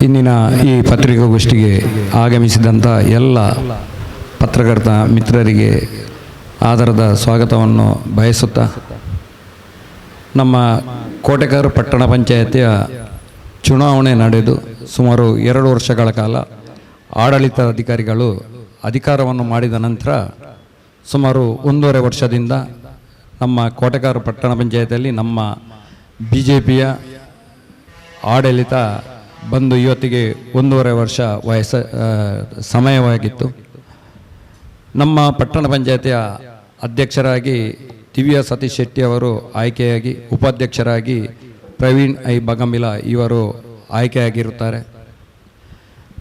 ಇಂದಿನ ಈ ಪತ್ರಿಕಾಗೋಷ್ಠಿಗೆ ಆಗಮಿಸಿದಂಥ ಎಲ್ಲ ಪತ್ರಕರ್ತ ಮಿತ್ರರಿಗೆ ಆದರದ ಸ್ವಾಗತವನ್ನು ಬಯಸುತ್ತಾ, ನಮ್ಮ ಕೋಟೆಕಾರ್ ಪಟ್ಟಣ ಪಂಚಾಯತಿಯ ಚುನಾವಣೆ ನಡೆದು ಸುಮಾರು 2 ವರ್ಷಗಳ ಕಾಲ ಆಡಳಿತಾಧಿಕಾರಿಗಳು ಅಧಿಕಾರವನ್ನು ಮಾಡಿದ ನಂತರ ಸುಮಾರು 1.5 ವರ್ಷದಿಂದ ನಮ್ಮ ಕೋಟೆಕಾರ್ ಪಟ್ಟಣ ಪಂಚಾಯತಿಯಲ್ಲಿ ನಮ್ಮ BJPಯ ಆಡಳಿತ ಬಂದು ಇವತ್ತಿಗೆ 1.5 ವರ್ಷ ಸಮಯವಾಗಿತ್ತು. ನಮ್ಮ ಪಟ್ಟಣ ಪಂಚಾಯತಿಯ ಅಧ್ಯಕ್ಷರಾಗಿ ದಿವ್ಯಾ ಸತೀಶ್ ಶೆಟ್ಟಿ ಅವರು ಆಯ್ಕೆಯಾಗಿ, ಉಪಾಧ್ಯಕ್ಷರಾಗಿ ಪ್ರವೀಣ್ ಐ ಬಗಂಬಿಲ ಇವರು ಆಯ್ಕೆಯಾಗಿರುತ್ತಾರೆ.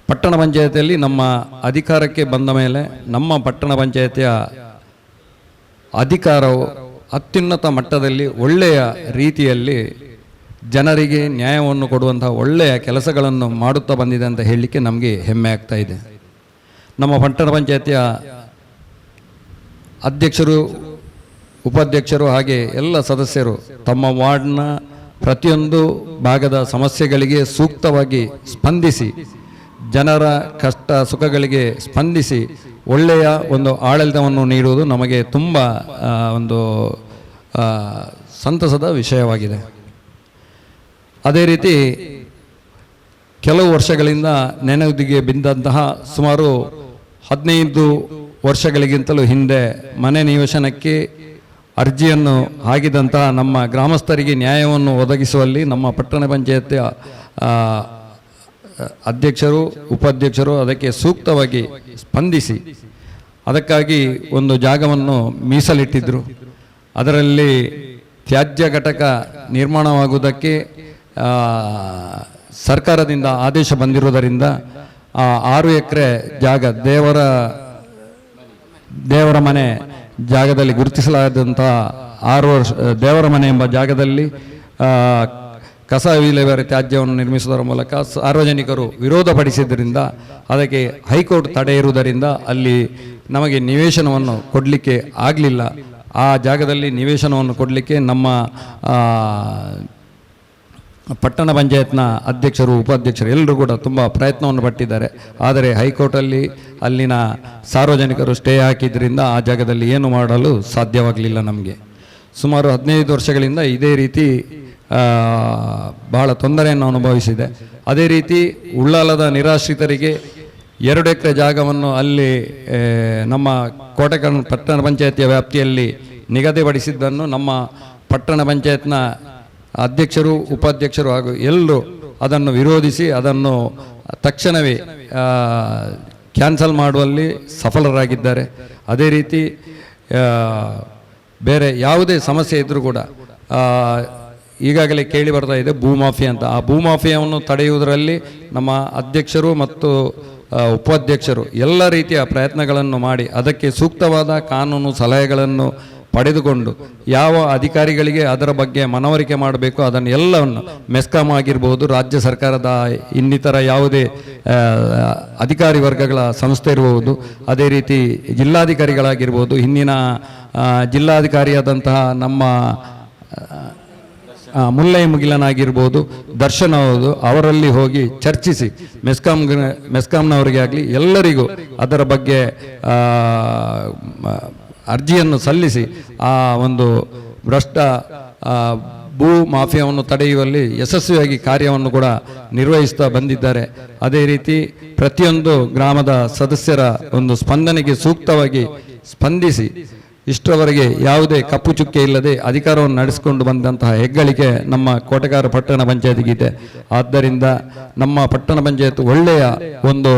ಪಟ್ಟಣ ಪಂಚಾಯತಿಯಲ್ಲಿ ನಮ್ಮ ಅಧಿಕಾರಕ್ಕೆ ಬಂದ ಮೇಲೆ ನಮ್ಮ ಪಟ್ಟಣ ಪಂಚಾಯತಿಯ ಅಧಿಕಾರವು ಅತ್ಯುನ್ನತ ಮಟ್ಟದಲ್ಲಿ ಒಳ್ಳೆಯ ರೀತಿಯಲ್ಲಿ ಜನರಿಗೆ ನ್ಯಾಯವನ್ನು ಕೊಡುವಂತಹ ಒಳ್ಳೆಯ ಕೆಲಸಗಳನ್ನು ಮಾಡುತ್ತಾ ಬಂದಿದೆ ಅಂತ ಹೇಳಲಿಕ್ಕೆ ನಮಗೆ ಹೆಮ್ಮೆ ಆಗ್ತಾ ಇದೆ. ನಮ್ಮ ಪಟ್ಟಣ ಪಂಚಾಯತಿಯ ಅಧ್ಯಕ್ಷರು, ಉಪಾಧ್ಯಕ್ಷರು ಹಾಗೆ ಎಲ್ಲ ಸದಸ್ಯರು ತಮ್ಮ ವಾರ್ಡ್ನ ಪ್ರತಿಯೊಂದು ಭಾಗದ ಸಮಸ್ಯೆಗಳಿಗೆ ಸೂಕ್ತವಾಗಿ ಸ್ಪಂದಿಸಿ, ಜನರ ಕಷ್ಟ ಸುಖಗಳಿಗೆ ಸ್ಪಂದಿಸಿ ಒಳ್ಳೆಯ ಒಂದು ಆಡಳಿತವನ್ನು ನೀಡುವುದು ನಮಗೆ ತುಂಬ ಒಂದು ಸಂತಸದ ವಿಷಯವಾಗಿದೆ. ಅದೇ ರೀತಿ ಕೆಲವು ವರ್ಷಗಳಿಂದ ನೆನೆಗುದಿಗೆ ಬಿದ್ದಂತಹ ಸುಮಾರು 15 ವರ್ಷಗಳಿಗಿಂತಲೂ ಹಿಂದೆ ಮನೆ ನಿವೇಶನಕ್ಕೆ ಅರ್ಜಿಯನ್ನು ಹಾಕಿದಂತಹ ನಮ್ಮ ಗ್ರಾಮಸ್ಥರಿಗೆ ನ್ಯಾಯವನ್ನು ಒದಗಿಸುವಲ್ಲಿ ನಮ್ಮ ಪಟ್ಟಣ ಪಂಚಾಯತಿಯ ಅಧ್ಯಕ್ಷರು, ಉಪಾಧ್ಯಕ್ಷರು ಅದಕ್ಕೆ ಸೂಕ್ತವಾಗಿ ಸ್ಪಂದಿಸಿ ಅದಕ್ಕಾಗಿ ಒಂದು ಜಾಗವನ್ನು ಮೀಸಲಿಟ್ಟಿದ್ದರು. ಅದರಲ್ಲಿ ತ್ಯಾಜ್ಯ ಘಟಕ ನಿರ್ಮಾಣವಾಗುವುದಕ್ಕೆ ಸರ್ಕಾರದಿಂದ ಆದೇಶ ಬಂದಿರುವುದರಿಂದ 6 ಎಕರೆ ಜಾಗ ದೇವರ ಮನೆ ಜಾಗದಲ್ಲಿ ಗುರುತಿಸಲಾದಂಥ 6 ವರ್ಷ ದೇವರ ಮನೆ ಎಂಬ ಜಾಗದಲ್ಲಿ ಕಸ ವಿಲೇವಾರಿ ತ್ಯಾಜ್ಯವನ್ನು ನಿರ್ಮಿಸುವುದರ ಮೂಲಕ ಸಾರ್ವಜನಿಕರು ವಿರೋಧಪಡಿಸಿದ್ದರಿಂದ ಅದಕ್ಕೆ ಹೈಕೋರ್ಟ್ ತಡೆ ಇರುವುದರಿಂದ ಅಲ್ಲಿ ನಮಗೆ ನಿವೇಶನವನ್ನು ಕೊಡಲಿಕ್ಕೆ ಆಗಲಿಲ್ಲ. ಆ ಜಾಗದಲ್ಲಿ ನಿವೇಶನವನ್ನು ಕೊಡಲಿಕ್ಕೆ ನಮ್ಮ ಪಟ್ಟಣ ಪಂಚಾಯತ್ನ ಅಧ್ಯಕ್ಷರು, ಉಪಾಧ್ಯಕ್ಷರು ಎಲ್ಲರೂ ಕೂಡ ತುಂಬ ಪ್ರಯತ್ನವನ್ನು ಪಟ್ಟಿದ್ದಾರೆ. ಆದರೆ ಹೈಕೋರ್ಟಲ್ಲಿ ಅಲ್ಲಿನ ಸಾರ್ವಜನಿಕರು ಸ್ಟೇ ಹಾಕಿದ್ರಿಂದ ಆ ಜಾಗದಲ್ಲಿ ಏನು ಮಾಡಲು ಸಾಧ್ಯವಾಗಲಿಲ್ಲ. ನಮಗೆ ಸುಮಾರು 15 ವರ್ಷಗಳಿಂದ ಇದೇ ರೀತಿ ಬಹಳ ತೊಂದರೆಯನ್ನು ಅನುಭವಿಸಿದೆ. ಅದೇ ರೀತಿ ಉಳ್ಳಾಲದ ನಿರಾಶ್ರಿತರಿಗೆ 2 ಎಕರೆ ಜಾಗವನ್ನು ಅಲ್ಲಿ ನಮ್ಮ ಕೋಟೆಕಾರ್ ಪಟ್ಟಣ ಪಂಚಾಯತಿಯ ವ್ಯಾಪ್ತಿಯಲ್ಲಿ ನಿಗದಿಪಡಿಸಿದ್ದನ್ನು ನಮ್ಮ ಪಟ್ಟಣ ಪಂಚಾಯತ್ನ ಅಧ್ಯಕ್ಷರು, ಉಪಾಧ್ಯಕ್ಷರು ಹಾಗೂ ಎಲ್ಲರೂ ಅದನ್ನು ವಿರೋಧಿಸಿ ಅದನ್ನು ತಕ್ಷಣವೇ ಕ್ಯಾನ್ಸಲ್ ಮಾಡುವಲ್ಲಿ ಸಫಲರಾಗಿದ್ದಾರೆ. ಅದೇ ರೀತಿ ಬೇರೆ ಯಾವುದೇ ಸಮಸ್ಯೆ ಇದ್ದರೂ ಕೂಡ ಈಗಾಗಲೇ ಕೇಳಿ ಬರ್ತಾ ಇದೆ ಭೂಮಾಫಿಯಾ ಅಂತ. ಆ ಭೂಮಾಫಿಯಾವನ್ನು ತಡೆಯುವುದರಲ್ಲಿ ನಮ್ಮ ಅಧ್ಯಕ್ಷರು ಮತ್ತು ಉಪಾಧ್ಯಕ್ಷರು ಎಲ್ಲ ರೀತಿಯ ಪ್ರಯತ್ನಗಳನ್ನು ಮಾಡಿ ಅದಕ್ಕೆ ಸೂಕ್ತವಾದ ಕಾನೂನು ಸಲಹೆಗಳನ್ನು ಪಡೆದುಕೊಂಡು ಯಾವ ಅಧಿಕಾರಿಗಳಿಗೆ ಅದರ ಬಗ್ಗೆ ಮನವರಿಕೆ ಮಾಡಬೇಕು ಅದನ್ನು ಎಲ್ಲವನ್ನು ಮೆಸ್ಕಾಂ ಆಗಿರ್ಬೋದು, ರಾಜ್ಯ ಸರ್ಕಾರದ ಇನ್ನಿತರ ಯಾವುದೇ ಅಧಿಕಾರಿ ವರ್ಗಗಳ ಸಂಸ್ಥೆ ಇರಬಹುದು, ಅದೇ ರೀತಿ ಜಿಲ್ಲಾಧಿಕಾರಿಗಳಾಗಿರ್ಬೋದು, ಹಿಂದಿನ ಜಿಲ್ಲಾಧಿಕಾರಿಯಾದಂತಹ ನಮ್ಮ ಮುಲ್ಲೈ ಮುಗಿಲನಾಗಿರ್ಬೋದು, ದರ್ಶನ್ ಅವರು ಅವರಲ್ಲಿ ಹೋಗಿ ಚರ್ಚಿಸಿ ಮೆಸ್ಕಾಂನವರಿಗೆ ಆಗಲಿ ಎಲ್ಲರಿಗೂ ಅದರ ಬಗ್ಗೆ ಅರ್ಜಿಯನ್ನು ಸಲ್ಲಿಸಿ ಆ ಒಂದು ಭ್ರಷ್ಟ ಭೂ ಮಾಫಿಯಾವನ್ನು ತಡೆಯುವಲ್ಲಿ ಯಶಸ್ವಿಯಾಗಿ ಕಾರ್ಯವನ್ನು ಕೂಡ ನಿರ್ವಹಿಸ್ತಾ ಬಂದಿದ್ದಾರೆ. ಅದೇ ರೀತಿ ಪ್ರತಿಯೊಂದು ಗ್ರಾಮದ ಸದಸ್ಯರ ಒಂದು ಸ್ಪಂದನೆಗೆ ಸೂಕ್ತವಾಗಿ ಸ್ಪಂದಿಸಿ ಇಷ್ಟರವರೆಗೆ ಯಾವುದೇ ಕಪ್ಪು ಚುಕ್ಕೆ ಇಲ್ಲದೆ ಅಧಿಕಾರವನ್ನು ನಡೆಸಿಕೊಂಡು ಬಂದಂತಹ ಹೆಗ್ಗಳಿಕೆ ನಮ್ಮ ಕೋಟೆಕಾರ್ ಪಟ್ಟಣ ಪಂಚಾಯತಿಗಿದೆ. ಆದ್ದರಿಂದ ನಮ್ಮ ಪಟ್ಟಣ ಪಂಚಾಯತ್ ಒಳ್ಳೆಯ ಒಂದು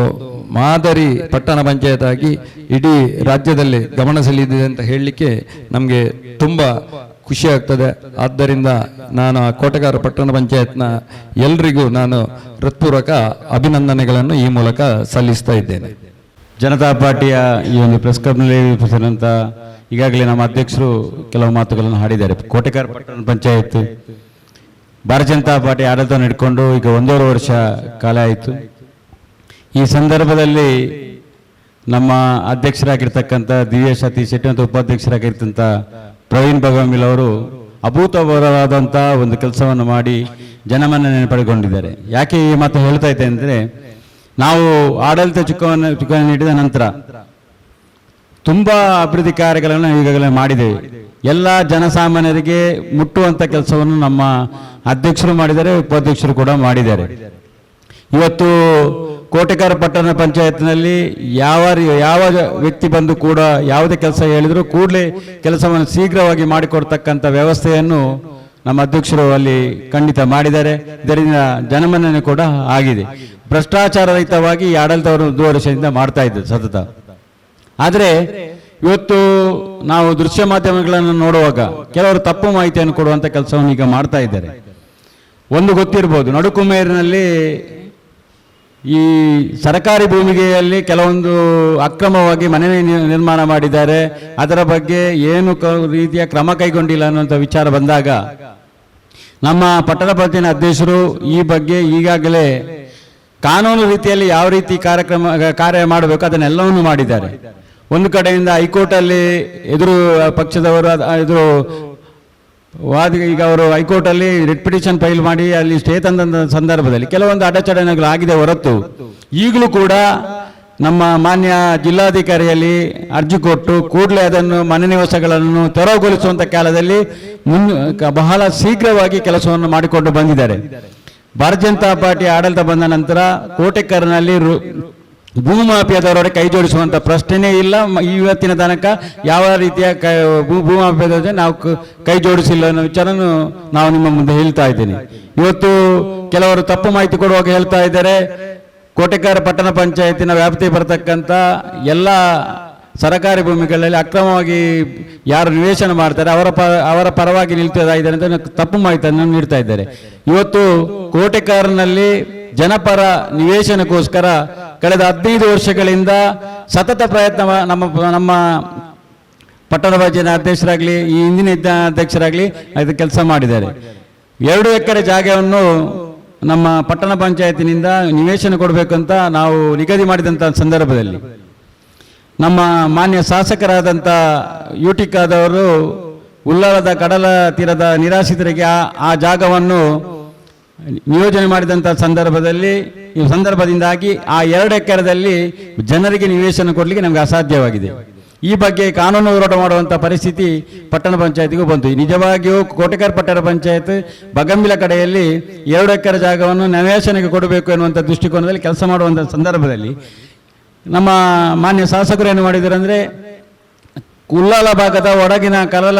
ಮಾದರಿ ಪಟ್ಟಣ ಪಂಚಾಯತ್ ಆಗಿ ಇಡೀ ರಾಜ್ಯದಲ್ಲಿ ಗಮನ ಸೆಳೆದಿದೆ ಅಂತ ಹೇಳಲಿಕ್ಕೆ ನಮಗೆ ತುಂಬ ಖುಷಿ ಆಗ್ತದೆ. ಆದ್ದರಿಂದ ನಾನು ಕೋಟೆಕಾರ್ ಪಟ್ಟಣ ಪಂಚಾಯತ್ನ ಎಲ್ರಿಗೂ ನಾನು ಹೃತ್ಪೂರ್ವಕ ಅಭಿನಂದನೆಗಳನ್ನು ಈ ಮೂಲಕ ಸಲ್ಲಿಸ್ತಾ ಇದ್ದೇನೆ. ಜನತಾ ಪಾರ್ಟಿಯ ಈ ಒಂದು ಪ್ರೆಸ್ ಕ್ಲಬ್ನಲ್ಲಿ ಉಪಸ್ಥಿತರಂತ ಈಗಾಗಲೇ ನಮ್ಮ ಅಧ್ಯಕ್ಷರು ಕೆಲವು ಮಾತುಗಳನ್ನು ಹಾಡಿದ್ದಾರೆ. ಕೋಟೆಕಾರ್ ಪಟ್ಟಣ ಪಂಚಾಯತ್ ಭಾರತೀಯ ಜನತಾ ಪಾರ್ಟಿ ಆಡಳಿತವನ್ನು ಹಿಡ್ಕೊಂಡು ಈಗ 1.5 ವರ್ಷ ಕಾಲ ಆಯಿತು. ಈ ಸಂದರ್ಭದಲ್ಲಿ ನಮ್ಮ ಅಧ್ಯಕ್ಷರಾಗಿರ್ತಕ್ಕಂಥ ದಿವ್ಯಾ ಸತೀಶ್ ಶೆಟ್ಟಿ ಮತ್ತು ಉಪಾಧ್ಯಕ್ಷರಾಗಿರ್ತಂಥ ಪ್ರವೀಣ್ ಬಗಂಬಿಲ್ ಅವರು ಅಭೂತಪೂರ್ವವಾದಂಥ ಒಂದು ಕೆಲಸವನ್ನು ಮಾಡಿ ಜನಮನ್ನಣೆ ಪಡೆದುಕೊಂಡಿದ್ದಾರೆ. ಯಾಕೆ ಈ ಮಾತು ಹೇಳ್ತಾ ಇದ್ದೆ ಅಂದರೆ, ನಾವು ಆಡಳಿತ ಚುಕ್ಕಾಣಿ ನೀಡಿದ ನಂತರ ತುಂಬ ಅಭಿವೃದ್ಧಿ ಕಾರ್ಯಗಳನ್ನು ಈಗಾಗಲೇ ಮಾಡಿದ್ದೇವೆ. ಎಲ್ಲ ಜನಸಾಮಾನ್ಯರಿಗೆ ಮುಟ್ಟುವಂಥ ಕೆಲಸವನ್ನು ನಮ್ಮ ಅಧ್ಯಕ್ಷರು ಮಾಡಿದ್ದಾರೆ, ಉಪಾಧ್ಯಕ್ಷರು ಕೂಡ ಮಾಡಿದ್ದಾರೆ. ಇವತ್ತು ಕೋಟೆಕಾರ ಪಟ್ಟಣ ಪಂಚಾಯತ್ನಲ್ಲಿ ಯಾವ ವ್ಯಕ್ತಿ ಬಂದು ಕೂಡ ಯಾವುದೇ ಕೆಲಸ ಹೇಳಿದರೂ ಕೂಡಲೇ ಕೆಲಸವನ್ನು ಶೀಘ್ರವಾಗಿ ಮಾಡಿಕೊಡ್ತಕ್ಕಂಥ ವ್ಯವಸ್ಥೆಯನ್ನು ನಮ್ಮ ಅಧ್ಯಕ್ಷರು ಅಲ್ಲಿ ಖಂಡಿತ ಮಾಡಿದ್ದಾರೆ. ಇದರಿಂದ ಜನಮನ್ನಣೆ ಕೂಡ ಆಗಿದೆ. ಭ್ರಷ್ಟಾಚಾರ ರಹಿತವಾಗಿ ಈ ಆಡಳಿತವನ್ನು 1 ವರ್ಷದಿಂದ ಮಾಡ್ತಾ ಇದ್ದಾರೆ ಸತತ. ಆದರೆ ಇವತ್ತು ನಾವು ದೃಶ್ಯ ಮಾಧ್ಯಮಗಳನ್ನು ನೋಡುವಾಗ ಕೆಲವರು ತಪ್ಪು ಮಾಹಿತಿಯನ್ನು ಕೊಡುವಂಥ ಕೆಲಸವನ್ನು ಈಗ ಮಾಡ್ತಾ ಇದ್ದಾರೆ. ಒಂದು ಗೊತ್ತಿರ್ಬೋದು, ನಡುಕುಮೇರಿನಲ್ಲಿ ಈ ಸರ್ಕಾರಿ ಭೂಮಿಗೆಯಲ್ಲಿ ಕೆಲವೊಂದು ಅಕ್ರಮವಾಗಿ ಮನೆ ನಿರ್ಮಾಣ ಮಾಡಿದ್ದಾರೆ, ಅದರ ಬಗ್ಗೆ ಏನು ರೀತಿಯ ಕ್ರಮ ಕೈಗೊಂಡಿಲ್ಲ ಅನ್ನುವಂಥ ವಿಚಾರ ಬಂದಾಗ ನಮ್ಮ ಪಟ್ಟಣ ಪಂಚಾಯತ್ ಅಧ್ಯಕ್ಷರು ಈ ಬಗ್ಗೆ ಈಗಾಗಲೇ ಕಾನೂನು ರೀತಿಯಲ್ಲಿ ಯಾವ ರೀತಿ ಕಾರ್ಯ ಮಾಡಬೇಕು ಅದನ್ನೆಲ್ಲವನ್ನು ಮಾಡಿದ್ದಾರೆ. ಒಂದು ಕಡೆಯಿಂದ ಹೈಕೋರ್ಟಲ್ಲಿ ಎದುರು ಪಕ್ಷದವರು ಎದುರು ಈಗ ಅವರು ಹೈಕೋರ್ಟಲ್ಲಿ ರಿಟ್ ಪಿಟಿಷನ್ ಫೈಲ್ ಮಾಡಿ ಅಲ್ಲಿ ಸ್ಟೇ ತಂದ ಸಂದರ್ಭದಲ್ಲಿ ಕೆಲವೊಂದು ಅಡಚಣೆಗಳು ಆಗಿದೆ ಹೊರತು ಈಗಲೂ ಕೂಡ ನಮ್ಮ ಮಾನ್ಯ ಜಿಲ್ಲಾಧಿಕಾರಿಯಲ್ಲಿ ಅರ್ಜಿ ಕೊಟ್ಟು ಕೂಡಲೇ ಅದನ್ನು ಮನೆ ನಿವಾಸಗಳನ್ನು ತೆರವುಗೊಳಿಸುವಂಥ ಕಾಲದಲ್ಲಿ ಬಹಳ ಶೀಘ್ರವಾಗಿ ಕೆಲಸವನ್ನು ಮಾಡಿಕೊಂಡು ಬಂದಿದ್ದಾರೆ. ಭಾರತೀಯ ಜನತಾ ಪಾರ್ಟಿ ಆಡಳಿತ ಬಂದ ನಂತರ ಕೋಟೆಕರ್ನಲ್ಲಿ ಭೂಮಾಫಿಯಾದವರೊಡೆ ಕೈ ಜೋಡಿಸುವಂಥ ಪ್ರಶ್ನೆಯೇ ಇಲ್ಲ. ಇವತ್ತಿನ ತನಕ ಯಾವ ರೀತಿಯ ಭೂಮಾಫಿಯಾದ ನಾವು ಕೈ ಜೋಡಿಸಿಲ್ಲ ಅನ್ನೋ ವಿಚಾರನು ನಾವು ನಿಮ್ಮ ಮುಂದೆ ಹೇಳ್ತಾ ಇದ್ದೀನಿ. ಇವತ್ತು ಕೆಲವರು ತಪ್ಪು ಮಾಹಿತಿ ಕೊಡುವಾಗ ಹೇಳ್ತಾ ಇದ್ದಾರೆ, ಕೋಟೆಕಾರ ಪಟ್ಟಣ ಪಂಚಾಯತಿನ ವ್ಯಾಪ್ತಿ ಬರತಕ್ಕಂಥ ಎಲ್ಲ ಸರ್ಕಾರಿ ಭೂಮಿಗಳಲ್ಲಿ ಅಕ್ರಮವಾಗಿ ಯಾರು ನಿವೇಶನ ಮಾಡ್ತಾರೆ ಅವರ ಪರವಾಗಿ ನಿಲ್ತಾ ಇದ್ದಾರೆ ಅಂತ ತಪ್ಪು ಮಾಹಿತಿಯನ್ನು ನೀಡ್ತಾ ಇದ್ದಾರೆ. ಇವತ್ತು ಕೋಟೆಕಾರ್ನಲ್ಲಿ ಜನಪರ ನಿವೇಶನಕ್ಕೋಸ್ಕರ ಕಳೆದ 15 ವರ್ಷಗಳಿಂದ ಸತತ ಪ್ರಯತ್ನ ನಮ್ಮ ಪಟ್ಟಣ ಪಂಚಾಯತ್ ಅಧ್ಯಕ್ಷರಾಗಲಿ ಈ ಹಿಂದಿನ ಅಧ್ಯಕ್ಷರಾಗಲಿ ಅದು ಕೆಲಸ ಮಾಡಿದ್ದಾರೆ. 2 ಎಕರೆ ಜಾಗವನ್ನು ನಮ್ಮ ಪಟ್ಟಣ ಪಂಚಾಯತಿನಿಂದ ನಿವೇಶನ ಕೊಡಬೇಕಂತ ನಾವು ನಿಗದಿ ಮಾಡಿದಂಥ ಸಂದರ್ಭದಲ್ಲಿ ನಮ್ಮ ಮಾನ್ಯ ಶಾಸಕರಾದಂಥ ಯುಟಿಕಾದವರು ಉಳ್ಳಾಲದ ಕಡಲ ತೀರದ ನಿರಾಶ್ರಿತರಿಗೆ ಆ ಜಾಗವನ್ನು ನಿಯೋಜನೆ ಮಾಡಿದಂಥ ಸಂದರ್ಭದಿಂದಾಗಿ ಆ 2 ಎಕರೆದಲ್ಲಿ ಜನರಿಗೆ ನಿವೇಶನ ಕೊಡಲಿಕ್ಕೆ ನಮಗೆ ಅಸಾಧ್ಯವಾಗಿದೆ. ಈ ಬಗ್ಗೆ ಕಾನೂನು ಹೋರಾಟ ಮಾಡುವಂಥ ಪರಿಸ್ಥಿತಿ ಪಟ್ಟಣ ಪಂಚಾಯತಿಗೂ ಬಂತು. ನಿಜವಾಗಿಯೂ ಕೋಟೆಕಾರ ಪಟ್ಟಣ ಪಂಚಾಯತ್ ಬಗಂಬಿಲ ಕಡೆಯಲ್ಲಿ 2 ಎಕರೆ ಜಾಗವನ್ನು ನಿವೇಶನಕ್ಕೆ ಕೊಡಬೇಕು ಎನ್ನುವಂಥ ದೃಷ್ಟಿಕೋನದಲ್ಲಿ ಕೆಲಸ ಮಾಡುವಂಥ ಸಂದರ್ಭದಲ್ಲಿ ನಮ್ಮ ಮಾನ್ಯ ಶಾಸಕರು ಏನು ಮಾಡಿದ್ದಾರೆ ಅಂದರೆ, ಉಳ್ಳಾಲ ಭಾಗದ ಒಳಗಿನ ಕಡಲ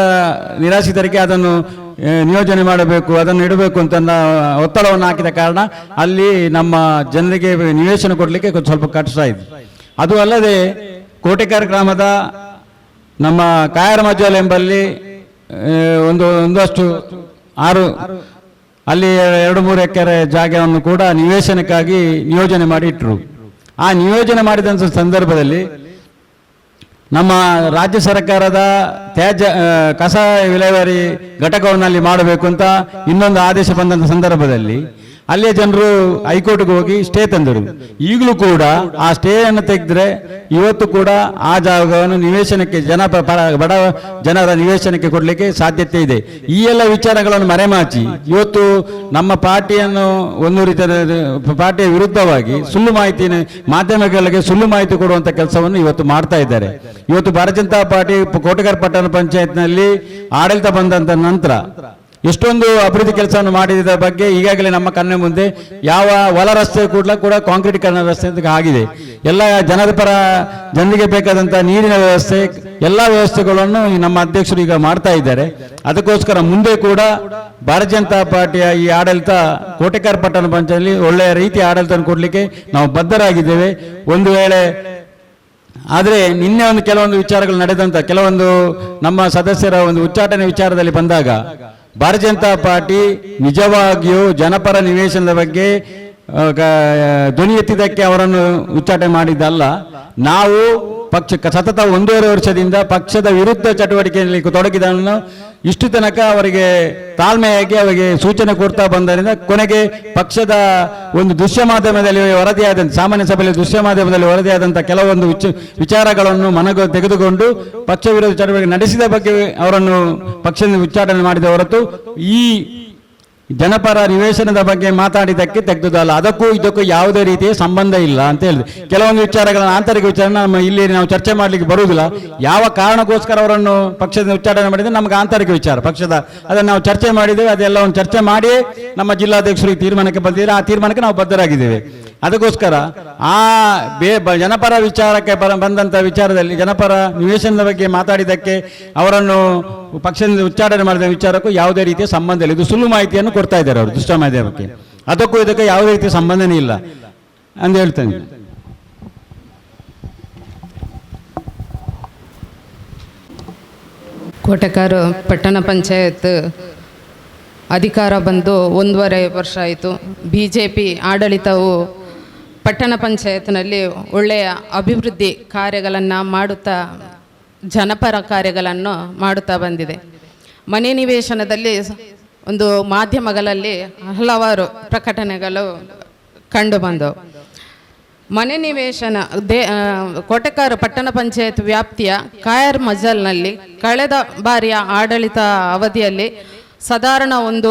ನಿರಾಶ್ರಿತರಿಗೆ ಅದನ್ನು ನಿಯೋಜನೆ ಮಾಡಬೇಕು, ಅದನ್ನು ಇಡಬೇಕು ಅಂತ ಒತ್ತಡವನ್ನು ಹಾಕಿದ ಕಾರಣ ಅಲ್ಲಿ ನಮ್ಮ ಜನರಿಗೆ ನಿವೇಶನ ಕೊಡಲಿಕ್ಕೆ ಸ್ವಲ್ಪ ಕಷ್ಟ ಇದೆ. ಅದು ಅಲ್ಲದೆ ಕೋಟೆಕಾರ ಗ್ರಾಮದ ನಮ್ಮ ಕಾಯರ ಮಜ್ಜಲ್ ಎಂಬಲ್ಲಿ ಒಂದಷ್ಟು 6 ಅಲ್ಲಿ 2-3 ಎಕರೆ ಜಾಗವನ್ನು ಕೂಡ ನಿವೇಶನಕ್ಕಾಗಿ ನಿಯೋಜನೆ ಮಾಡಿ ಇಟ್ಟರು. ಆ ನಿಯೋಜನೆ ಮಾಡಿದಂಥ ಸಂದರ್ಭದಲ್ಲಿ ನಮ್ಮ ರಾಜ್ಯ ಸರ್ಕಾರದ ತ್ಯಾಜ್ಯ ಕಸ ವಿಲೇವಾರಿ ಘಟಕವನ್ನಲ್ಲಿ ಮಾಡಬೇಕು ಅಂತ ಇನ್ನೊಂದು ಆದೇಶ ಬಂದಂಥ ಸಂದರ್ಭದಲ್ಲಿ ಅಲ್ಲಿಯ ಜನರು ಹೈಕೋರ್ಟ್ಗೆ ಹೋಗಿ ಸ್ಟೇ ತಂದರು. ಈಗಲೂ ಕೂಡ ಆ ಸ್ಟೇಯನ್ನು ತೆಗೆದ್ರೆ ಇವತ್ತು ಕೂಡ ಆ ಜಾಗವನ್ನು ನಿವೇಶನಕ್ಕೆ ಬಡ ಜನರ ನಿವೇಶನಕ್ಕೆ ಕೊಡಲಿಕ್ಕೆ ಸಾಧ್ಯತೆ ಇದೆ. ಈ ಎಲ್ಲ ವಿಚಾರಗಳನ್ನು ಮರೆಮಾಚಿ ಇವತ್ತು ನಮ್ಮ ಪಾರ್ಟಿಯನ್ನು ಒಂದು ರೀತಿಯ ಪಾರ್ಟಿಯ ವಿರುದ್ಧವಾಗಿ ಸುಳ್ಳು ಮಾಹಿತಿ ಮಾಧ್ಯಮಗಳಿಗೆ ಸುಳ್ಳು ಮಾಹಿತಿ ಕೊಡುವಂಥ ಕೆಲಸವನ್ನು ಇವತ್ತು ಮಾಡ್ತಾ ಇದ್ದಾರೆ. ಇವತ್ತು ಭಾರತೀಯ ಜನತಾ ಪಾರ್ಟಿ ಕೋಟೆಕಾರ ಪಟ್ಟಣ ಪಂಚಾಯತ್ನಲ್ಲಿ ಆಡಳಿತ ಬಂದಂತ ನಂತರ ಎಷ್ಟೊಂದು ಅಭಿವೃದ್ಧಿ ಕೆಲಸವನ್ನು ಮಾಡಿದ ಬಗ್ಗೆ ಈಗಾಗಲೇ ನಮ್ಮ ಕಣ್ಣ ಮುಂದೆ ಯಾವ ಒಳ ರಸ್ತೆ ಕೂಡ ಕಾಂಕ್ರೀಟೀಕರಣ ರಸ್ತೆ ಅಂತ ಆಗಿದೆ. ಎಲ್ಲ ಜನರಿಗೆ ಬೇಕಾದಂಥ ನೀರಿನ ವ್ಯವಸ್ಥೆ ಎಲ್ಲ ವ್ಯವಸ್ಥೆಗಳನ್ನು ನಮ್ಮ ಅಧ್ಯಕ್ಷರು ಈಗ ಮಾಡ್ತಾ ಇದ್ದಾರೆ. ಅದಕ್ಕೋಸ್ಕರ ಮುಂದೆ ಕೂಡ ಭಾರತೀಯ ಜನತಾ ಪಾರ್ಟಿಯ ಈ ಆಡಳಿತ ಕೋಟೆಕಾರ ಪಟ್ಟಣ ಪಂಚಾಯತ್ನಲ್ಲಿ ಒಳ್ಳೆಯ ರೀತಿಯ ಆಡಳಿತ ಕೊಡಲಿಕ್ಕೆ ನಾವು ಬದ್ಧರಾಗಿದ್ದೇವೆ. ಒಂದು ವೇಳೆ ಆದರೆ ನಿನ್ನೆ ಕೆಲವೊಂದು ವಿಚಾರಗಳು ನಡೆದಂಥ ಕೆಲವೊಂದು ನಮ್ಮ ಸದಸ್ಯರ ಒಂದು ಉಚ್ಚಾಟನೆ ವಿಚಾರದಲ್ಲಿ ಬಂದಾಗ ಭಾರತೀಯ ಜನತಾ ಪಾರ್ಟಿ ನಿಜವಾಗಿಯೂ ಜನಪರ ನಿವೇಶನದ ಬಗ್ಗೆ ಧ್ವನಿ ಎತ್ತಿದ್ದಕ್ಕೆ ಅವರನ್ನು ಉಚ್ಚಾಟನೆ ಮಾಡಿದ್ದಲ್ಲ. ನಾವು ಸತತ 1.5 ವರ್ಷದಿಂದ ಪಕ್ಷದ ವಿರುದ್ಧ ಚಟುವಟಿಕೆಯಲ್ಲಿ ತೊಡಗಿದನ್ನು ಇಷ್ಟು ತನಕ ಅವರಿಗೆ ತಾಳ್ಮೆಯಾಗಿ ಅವರಿಗೆ ಸೂಚನೆ ಕೊಡ್ತಾ ಬಂದರಿಂದ ಕೊನೆಗೆ ಪಕ್ಷದ ಒಂದು ದೃಶ್ಯ ಮಾಧ್ಯಮದಲ್ಲಿ ವರದಿಯಾದಂಥ ಸಾಮಾನ್ಯ ಸಭೆಯಲ್ಲಿ ದೃಶ್ಯ ಮಾಧ್ಯಮದಲ್ಲಿ ವರದಿಯಾದಂಥ ಕೆಲವೊಂದು ವಿಚಾರಗಳನ್ನು ಮನಗು ತೆಗೆದುಕೊಂಡು ಪಕ್ಷ ವಿರೋಧ ಚಟುವಟಿಕೆ ನಡೆಸಿದ ಬಗ್ಗೆ ಅವರನ್ನು ಪಕ್ಷದಿಂದ ಉಚ್ಚಾಟನೆ ಮಾಡಿದ ಹೊರತು ಈ ಜನಪರ ನಿವೇಶನದ ಬಗ್ಗೆ ಮಾತಾಡಿದ್ದಕ್ಕೆ ತೆಗೆದುದಲ್ಲ. ಅದಕ್ಕೂ ಇದಕ್ಕೂ ಯಾವುದೇ ರೀತಿಯ ಸಂಬಂಧ ಇಲ್ಲ ಅಂತ ಹೇಳಿದೆ. ಕೆಲವೊಂದು ವಿಚಾರಗಳನ್ನು ಆಂತರಿಕ ವಿಚಾರ ನಮ್ಮ ಇಲ್ಲಿ ನಾವು ಚರ್ಚೆ ಮಾಡಲಿಕ್ಕೆ ಬರುವುದಿಲ್ಲ. ಯಾವ ಕಾರಣಕ್ಕೋಸ್ಕರ ಅವರನ್ನು ಪಕ್ಷದಿಂದ ಉಚ್ಚಾಟನೆ ಮಾಡಿದರೆ ನಮಗೆ ಆಂತರಿಕ ವಿಚಾರ ಪಕ್ಷದ ಅದನ್ನು ನಾವು ಚರ್ಚೆ ಮಾಡಿದ್ದೇವೆ. ಅದೆಲ್ಲವನ್ನು ಚರ್ಚೆ ಮಾಡಿಯೇ ನಮ್ಮ ಜಿಲ್ಲಾಧ್ಯಕ್ಷರು ಈ ತೀರ್ಮಾನಕ್ಕೆ ಬಂದಿದ್ದಾರೆ. ಆ ತೀರ್ಮಾನಕ್ಕೆ ನಾವು ಬದ್ಧರಾಗಿದ್ದೇವೆ. ಅದಕ್ಕೋಸ್ಕರ ಆ ಜನಪರ ವಿಚಾರಕ್ಕೆ ಬಂದಂಥ ವಿಚಾರದಲ್ಲಿ ಜನಪರ ನಿವೇಶನದ ಬಗ್ಗೆ ಮಾತಾಡಿದ್ದಕ್ಕೆ ಅವರನ್ನು ಪಕ್ಷದಿಂದ ಉಚ್ಚಾಟನೆ ಮಾಡಿದ ವಿಚಾರಕ್ಕೂ ಯಾವುದೇ ರೀತಿಯ ಸಂಬಂಧ ಇಲ್ಲ. ಇದು ಸುಳ್ಳು ಮಾಹಿತಿಯನ್ನು ಕೊಡ್ತಾ ಇದ್ದಾರೆ ಅವರು ದೃಶ್ಯ ಮಾಧ್ಯಮಕ್ಕೆ. ಅದಕ್ಕೂ ಇದಕ್ಕೆ ಯಾವುದೇ ರೀತಿಯ ಸಂಬಂಧನೇ ಇಲ್ಲ ಅಂತ ಹೇಳ್ತೇನೆ. ಕೋಟೆಕಾರು ಪಟ್ಟಣ ಪಂಚಾಯತ್ ಅಧಿಕಾರ ಬಂದು 1.5 ವರ್ಷ ಆಯಿತು. BJP ಆಡಳಿತವು ಪಟ್ಟಣ ಪಂಚಾಯತ್ನಲ್ಲಿ ಒಳ್ಳೆಯ ಅಭಿವೃದ್ಧಿ ಕಾರ್ಯಗಳನ್ನು ಮಾಡುತ್ತಾ ಜನಪರ ಕಾರ್ಯಗಳನ್ನು ಮಾಡುತ್ತಾ ಬಂದಿದೆ. ಮನೆ ನಿವೇಶನದಲ್ಲಿ ಒಂದು ಮಾಧ್ಯಮಗಳಲ್ಲಿ ಹಲವಾರು ಪ್ರಕಟಣೆಗಳು ಕಂಡುಬಂದವು. ಮನೆ ನಿವೇಶನ ಕೋಟೆಕಾರು ಪಟ್ಟಣ ಪಂಚಾಯತ್ ವ್ಯಾಪ್ತಿಯ ಕಾಯರ್ ಮಜಲ್ನಲ್ಲಿ ಕಳೆದ ಬಾರಿಯ ಆಡಳಿತ ಅವಧಿಯಲ್ಲಿ ಸಾಧಾರಣ ಒಂದು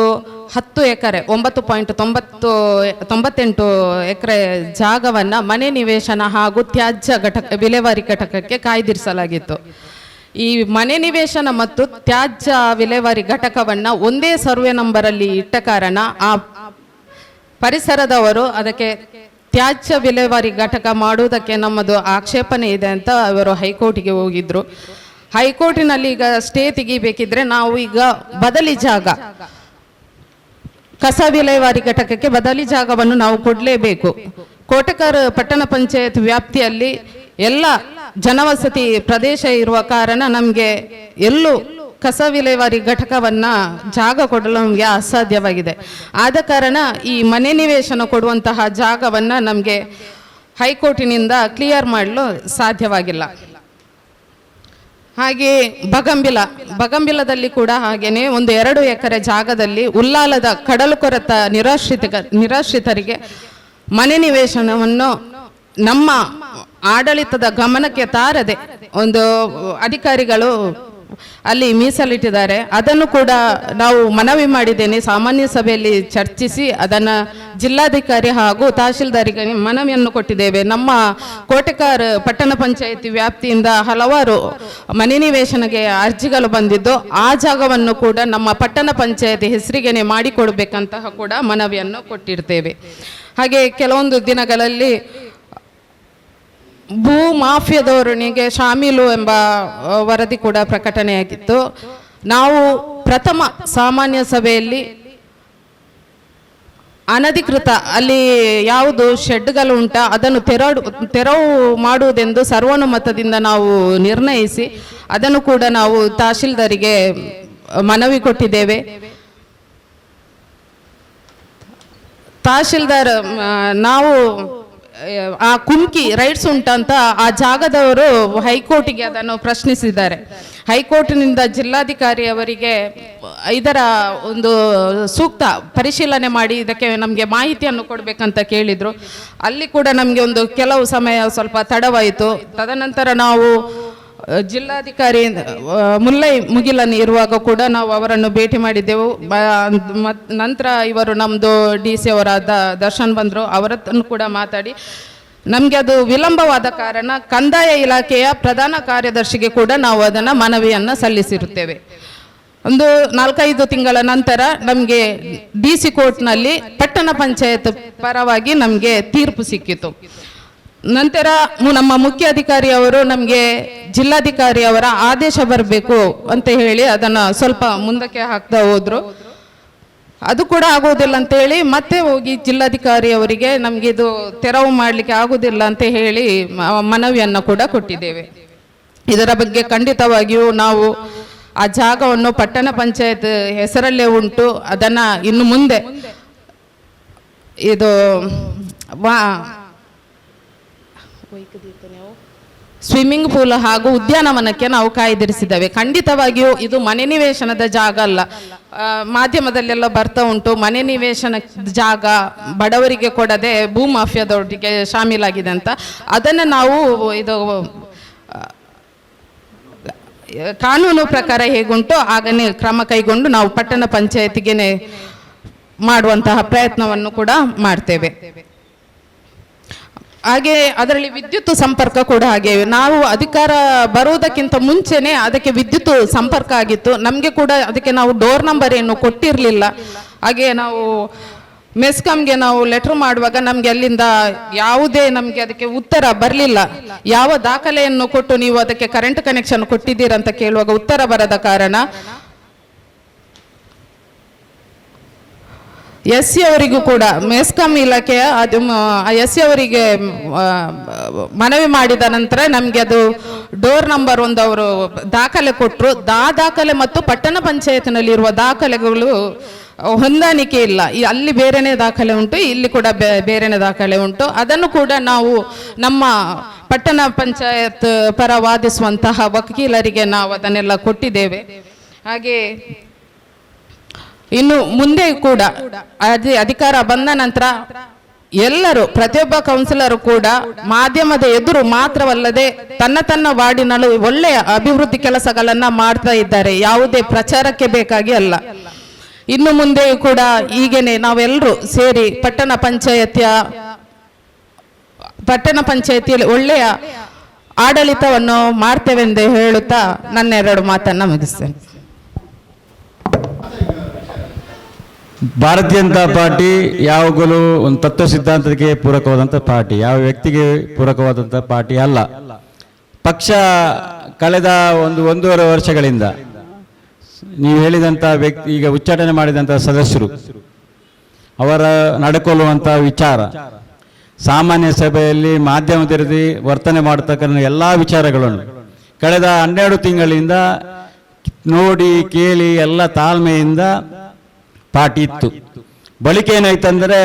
10 ಎಕರೆ 9.98 ಎಕರೆ ಜಾಗವನ್ನು ಮನೆ ನಿವೇಶನ ಹಾಗೂ ತ್ಯಾಜ್ಯ ವಿಲೇವಾರಿ ಘಟಕಕ್ಕೆ ಕಾಯ್ದಿರಿಸಲಾಗಿತ್ತು. ಈ ಮನೆ ನಿವೇಶನ ಮತ್ತು ತ್ಯಾಜ್ಯ ವಿಲೇವಾರಿ ಘಟಕವನ್ನು ಒಂದೇ ಸರ್ವೆ ನಂಬರಲ್ಲಿ ಇಟ್ಟ ಕಾರಣ ಆ ಪರಿಸರದವರು ಅದಕ್ಕೆ ತ್ಯಾಜ್ಯ ವಿಲೇವಾರಿ ಘಟಕ ಮಾಡುವುದಕ್ಕೆ ನಮ್ಮದು ಆಕ್ಷೇಪಣೆ ಇದೆ ಅಂತ ಅವರು ಹೈಕೋರ್ಟಿಗೆ ಹೋಗಿದ್ರು. ಹೈಕೋರ್ಟಿನಲ್ಲಿ ಈಗ ಸ್ಟೇ ತೆಗಿಬೇಕಿದ್ರೆ ನಾವು ಈಗ ಬದಲಿ ಜಾಗ ಕಸ ವಿಲೇವಾರಿ ಘಟಕಕ್ಕೆ ಬದಲಿ ಜಾಗವನ್ನು ನಾವು ಕೊಡಲೇಬೇಕು. ಕೋಟೆಕಾರು ಪಟ್ಟಣ ಪಂಚಾಯತ್ ವ್ಯಾಪ್ತಿಯಲ್ಲಿ ಎಲ್ಲ ಜನವಸತಿ ಪ್ರದೇಶ ಇರುವ ಕಾರಣ ನಮಗೆ ಎಲ್ಲೂ ಕಸ ವಿಲೇವಾರಿ ಘಟಕವನ್ನು ಜಾಗ ಕೊಡಲು ನಮಗೆ ಅಸಾಧ್ಯವಾಗಿದೆ. ಆದ ಕಾರಣ ಈ ಮನೆ ನಿವೇಶನ ಕೊಡುವಂತಹ ಜಾಗವನ್ನು ನಮಗೆ ಹೈಕೋರ್ಟಿನಿಂದ ಕ್ಲಿಯರ್ ಮಾಡಲು ಸಾಧ್ಯವಾಗಿಲ್ಲ. ಹಾಗೆ ಬಗಂಬಿಲದಲ್ಲಿ ಕೂಡ ಹಾಗೇನೆ ಒಂದು 2 ಎಕರೆ ಜಾಗದಲ್ಲಿ ಉಲ್ಲಾಲದ ಕಡಲು ಕೊರೆತ ನಿರಾಶ್ರಿತರಿಗೆ ಮನೆ ನಿವೇಶನವನ್ನು ನಮ್ಮ ಆಡಳಿತದ ಗಮನಕ್ಕೆ ತಾರದೆ ಒಂದು ಅಧಿಕಾರಿಗಳು ಅಲ್ಲಿ ಮೀಸಲಿಟ್ಟಿದ್ದಾರೆ. ಅದನ್ನು ಕೂಡ ನಾವು ಮನವಿ ಮಾಡಿದ್ದೇನೆ, ಸಾಮಾನ್ಯ ಸಭೆಯಲ್ಲಿ ಚರ್ಚಿಸಿ ಅದನ್ನು ಜಿಲ್ಲಾಧಿಕಾರಿ ಹಾಗೂ ತಹಶೀಲ್ದಾರಿಗೆ ಮನವಿಯನ್ನು ಕೊಟ್ಟಿದ್ದೇವೆ. ನಮ್ಮ ಕೋಟೆಕಾರು ಪಟ್ಟಣ ಪಂಚಾಯಿತಿ ವ್ಯಾಪ್ತಿಯಿಂದ ಹಲವಾರು ಮನೆ ನಿವೇಶನಗೆ ಅರ್ಜಿಗಳು ಬಂದಿದ್ದು ಆ ಜಾಗವನ್ನು ಕೂಡ ನಮ್ಮ ಪಟ್ಟಣ ಪಂಚಾಯಿತಿ ಹೆಸರಿಗೆನೆ ಮಾಡಿಕೊಡ್ಬೇಕಂತಹ ಕೂಡ ಮನವಿಯನ್ನು ಕೊಟ್ಟಿರ್ತೇವೆ. ಹಾಗೆ ಕೆಲವೊಂದು ದಿನಗಳಲ್ಲಿ ಭೂ ಮಾಫಿಯಾದವರನಿಗೆ ಶಾಮೀಲು ಎಂಬ ವರದಿ ಕೂಡ ಪ್ರಕಟಣೆಯಾಗಿತ್ತು. ನಾವು ಪ್ರಥಮ ಸಾಮಾನ್ಯ ಸಭೆಯಲ್ಲಿ ಅನಧಿಕೃತ ಅಲ್ಲಿ ಯಾವುದು ಶೆಡ್ಗಳು ಉಂಟ ಅದನ್ನು ತೆರವು ಮಾಡುವುದೆಂದು ಸರ್ವಾನುಮತದಿಂದ ನಾವು ನಿರ್ಣಯಿಸಿ ಅದನ್ನು ಕೂಡ ನಾವು ತಹಶೀಲ್ದಾರಿಗೆ ಮನವಿ ಕೊಟ್ಟಿದ್ದೇವೆ. ತಹಶೀಲ್ದಾರ್ ನಾವು ಆ ಕುಮ್ಕಿ ರೈಟ್ಸ್ ಉಂಟಂತ ಆ ಜಾಗದವರು ಹೈಕೋರ್ಟಿಗೆ ಅದನ್ನು ಪ್ರಶ್ನಿಸಿದ್ದಾರೆ. ಹೈಕೋರ್ಟಿನಿಂದ ಜಿಲ್ಲಾಧಿಕಾರಿ ಅವರಿಗೆ ಇದರ ಒಂದು ಸೂಕ್ತ ಪರಿಶೀಲನೆ ಮಾಡಿ ಇದಕ್ಕೆ ನಮಗೆ ಮಾಹಿತಿಯನ್ನು ಕೊಡಬೇಕಂತ ಕೇಳಿದರು. ಅಲ್ಲಿ ಕೂಡ ನಮಗೆ ಒಂದು ಕೆಲವು ಸಮಯ ಸ್ವಲ್ಪ ತಡವಾಯಿತು. ತದನಂತರ ನಾವು ಜಿಲ್ಲಾಧಿಕಾರಿ ಮುಲ್ಲೈ ಮುಗಿಲನ್ ಇರುವಾಗ ಕೂಡ ನಾವು ಅವರನ್ನು ಭೇಟಿ ಮಾಡಿದ್ದೆವು. ನಂತರ ಇವರು ನಮ್ಮದು DC ಅವರಾದ ದರ್ಶನ್ ಬಂದರು, ಅವರನ್ನು ಕೂಡ ಮಾತಾಡಿ ನಮಗೆ ಅದು ವಿಳಂಬವಾದ ಕಾರಣ ಕಂದಾಯ ಇಲಾಖೆಯ ಪ್ರಧಾನ ಕಾರ್ಯದರ್ಶಿಗೆ ಕೂಡ ನಾವು ಅದನ್ನು ಮನವಿಯನ್ನು ಸಲ್ಲಿಸಿರುತ್ತೇವೆ. ಒಂದು 4-5 ತಿಂಗಳ ನಂತರ ನಮಗೆ DC ಕೋರ್ಟ್ನಲ್ಲಿ ಪಟ್ಟಣ ಪಂಚಾಯತ್ ಪರವಾಗಿ ನಮಗೆ ತೀರ್ಪು ಸಿಕ್ಕಿತು. ನಂತರ ನಮ್ಮ ಮುಖ್ಯ ಅಧಿಕಾರಿಯವರು ನಮಗೆ ಜಿಲ್ಲಾಧಿಕಾರಿ ಅವರ ಆದೇಶ ಬರಬೇಕು ಅಂತ ಹೇಳಿ ಅದನ್ನು ಸ್ವಲ್ಪ ಮುಂದಕ್ಕೆ ಹಾಕ್ತಾ ಹೋದ್ರು. ಅದು ಕೂಡ ಆಗೋದಿಲ್ಲ ಅಂತೇಳಿ ಮತ್ತೆ ಹೋಗಿ ಜಿಲ್ಲಾಧಿಕಾರಿ ಅವರಿಗೆ ನಮಗೆ ಇದು ತೆರವು ಮಾಡಲಿಕ್ಕೆ ಆಗೋದಿಲ್ಲ ಅಂತ ಹೇಳಿ ಮನವಿಯನ್ನು ಕೂಡ ಕೊಟ್ಟಿದ್ದೇವೆ. ಇದರ ಬಗ್ಗೆ ಖಂಡಿತವಾಗಿಯೂ ನಾವು ಆ ಜಾಗವನ್ನು ಪಟ್ಟಣ ಪಂಚಾಯತ್ ಹೆಸರಲ್ಲೇ ಉಂಟು, ಅದನ್ನು ಇನ್ನು ಮುಂದೆ ಇದು ಸ್ವಿಮ್ಮಿಂಗ್ ಪೂಲ್ ಹಾಗೂ ಉದ್ಯಾನವನಕ್ಕೆ ನಾವು ಕಾಯ್ದಿರಿಸಿದ್ದೇವೆ. ಖಂಡಿತವಾಗಿಯೂ ಇದು ಮನೆ ನಿವೇಶನದ ಜಾಗ ಅಲ್ಲ. ಮಾಧ್ಯಮದಲ್ಲೆಲ್ಲ ಬರ್ತಾ ಉಂಟು, ಮನೆ ನಿವೇಶನ ಜಾಗ ಬಡವರಿಗೆ ಕೊಡದೆ ಭೂ ಮಾಫಿಯಾದವರಿಗೆ ಶಾಮೀಲಾಗಿದೆ ಅಂತ. ಅದನ್ನು ನಾವು ಇದು ಕಾನೂನು ಪ್ರಕಾರ ಹೇಗುಂಟು ಹಾಗನೇ ಕ್ರಮ ಕೈಗೊಂಡು ನಾವು ಪಟ್ಟಣ ಪಂಚಾಯತಿಗೆ ಮಾಡುವಂತಹ ಪ್ರಯತ್ನವನ್ನು ಕೂಡ ಮಾಡ್ತೇವೆ. ಹಾಗೆ ಅದರಲ್ಲಿ ವಿದ್ಯುತ್ ಸಂಪರ್ಕ ಕೂಡ ಹಾಗೆ ನಾವು ಅಧಿಕಾರ ಬರುವುದಕ್ಕಿಂತ ಮುಂಚೆನೆ ಅದಕ್ಕೆ ವಿದ್ಯುತ್ ಸಂಪರ್ಕ ಆಗಿತ್ತು. ನಮಗೆ ಕೂಡ ಅದಕ್ಕೆ ನಾವು ಡೋರ್ ನಂಬರ್ ಏನು ಕೊಟ್ಟಿರಲಿಲ್ಲ. ಹಾಗೆ ನಾವು ಮೆಸ್ಕಾಂಗೆ ನಾವು ಲೆಟರ್ ಮಾಡುವಾಗ ನಮಗೆ ಅಲ್ಲಿಂದ ಯಾವುದೇ ನಮಗೆ ಅದಕ್ಕೆ ಉತ್ತರ ಬರಲಿಲ್ಲ. ಯಾವ ದಾಖಲೆಯನ್ನು ಕೊಟ್ಟು ನೀವು ಅದಕ್ಕೆ ಕರೆಂಟ್ ಕನೆಕ್ಷನ್ ಕೊಟ್ಟಿದ್ದೀರಂತ ಕೇಳುವಾಗ ಉತ್ತರ ಬರದ ಕಾರಣ ಎಸ್ ಸಿ ಅವರಿಗೂ ಕೂಡ ಮೆಸ್ಕಾಂ ಇಲಾಖೆಯ ಅದು ಎಸ್ ಸಿ ಅವರಿಗೆ ಮನವಿ ಮಾಡಿದ ನಂತರ ನಮಗೆ ಅದು ಡೋರ್ ನಂಬರ್ ಒಂದು ಅವರು ದಾಖಲೆ ಕೊಟ್ಟರು. ದಾಖಲೆ ಮತ್ತು ಪಟ್ಟಣ ಪಂಚಾಯತ್ನಲ್ಲಿರುವ ದಾಖಲೆಗಳು ಹೊಂದಾಣಿಕೆ ಇಲ್ಲ. ಅಲ್ಲಿ ಬೇರೆನೇ ದಾಖಲೆ ಉಂಟು, ಇಲ್ಲಿ ಕೂಡ ಬೇರೆನೇ ದಾಖಲೆ ಉಂಟು. ಅದನ್ನು ಕೂಡ ನಾವು ನಮ್ಮ ಪಟ್ಟಣ ಪಂಚಾಯತ್ ಪರ ವಾದಿಸುವಂತಹ ವಕೀಲರಿಗೆ ನಾವು ಅದನ್ನೆಲ್ಲ ಕೊಟ್ಟಿದ್ದೇವೆ. ಹಾಗೆ ಇನ್ನು ಮುಂದೆ ಕೂಡ ಅಧಿಕಾರ ಬಂದ ನಂತರ ಎಲ್ಲರೂ ಪ್ರತಿಯೊಬ್ಬ ಕೌನ್ಸಿಲರು ಕೂಡ ಮಾಧ್ಯಮದ ಎದುರು ಮಾತ್ರವಲ್ಲದೆ ತನ್ನ ವಾರ್ಡಿನಲ್ಲೂ ಒಳ್ಳೆಯ ಅಭಿವೃದ್ಧಿ ಕೆಲಸಗಳನ್ನ ಮಾಡ್ತಾ ಇದ್ದಾರೆ. ಯಾವುದೇ ಪ್ರಚಾರಕ್ಕೆ ಬೇಕಾಗಿ ಅಲ್ಲ. ಇನ್ನು ಮುಂದೆಯೂ ಕೂಡ ಹೀಗೇನೆ ನಾವೆಲ್ಲರೂ ಸೇರಿ ಪಟ್ಟಣ ಪಂಚಾಯತಿಯಲ್ಲಿ ಒಳ್ಳೆಯ ಆಡಳಿತವನ್ನು ಮಾಡ್ತೇವೆಂದು ಹೇಳುತ್ತಾ ನನ್ನ 2 ಮಾತನ್ನ ಮುಗಿಸ್ತೇನೆ. ಭಾರತೀಯ ಜನತಾ ಪಾರ್ಟಿ ಯಾವಾಗಲೂ ಒಂದು ತತ್ವ ಸಿದ್ಧಾಂತಕ್ಕೆ ಪೂರಕವಾದಂಥ ಪಾರ್ಟಿ, ಯಾವ ವ್ಯಕ್ತಿಗೆ ಪೂರಕವಾದಂಥ ಪಾರ್ಟಿ ಅಲ್ಲ. ಪಕ್ಷ ಕಳೆದ 1.5 ವರ್ಷಗಳಿಂದ ನೀವು ಹೇಳಿದಂಥ ವ್ಯಕ್ತಿ, ಈಗ ಉಚ್ಚಾಟನೆ ಮಾಡಿದಂಥ ಸದಸ್ಯರು ಅವರ ನಡ್ಕೊಳ್ಳುವಂಥ ವಿಚಾರ, ಸಾಮಾನ್ಯ ಸಭೆಯಲ್ಲಿ ಮಾಧ್ಯಮದಲ್ಲಿ ವರ್ತನೆ ಮಾಡತಕ್ಕಂಥ ಎಲ್ಲ ವಿಚಾರಗಳನ್ನು ಕಳೆದ 12 ತಿಂಗಳಿಂದ ನೋಡಿ ಕೇಳಿ ಎಲ್ಲ ತಾಳ್ಮೆಯಿಂದ ಪಾರ್ಟಿ ಇತ್ತು. ಬಳಿಕ ಏನಾಯ್ತಂದರೆ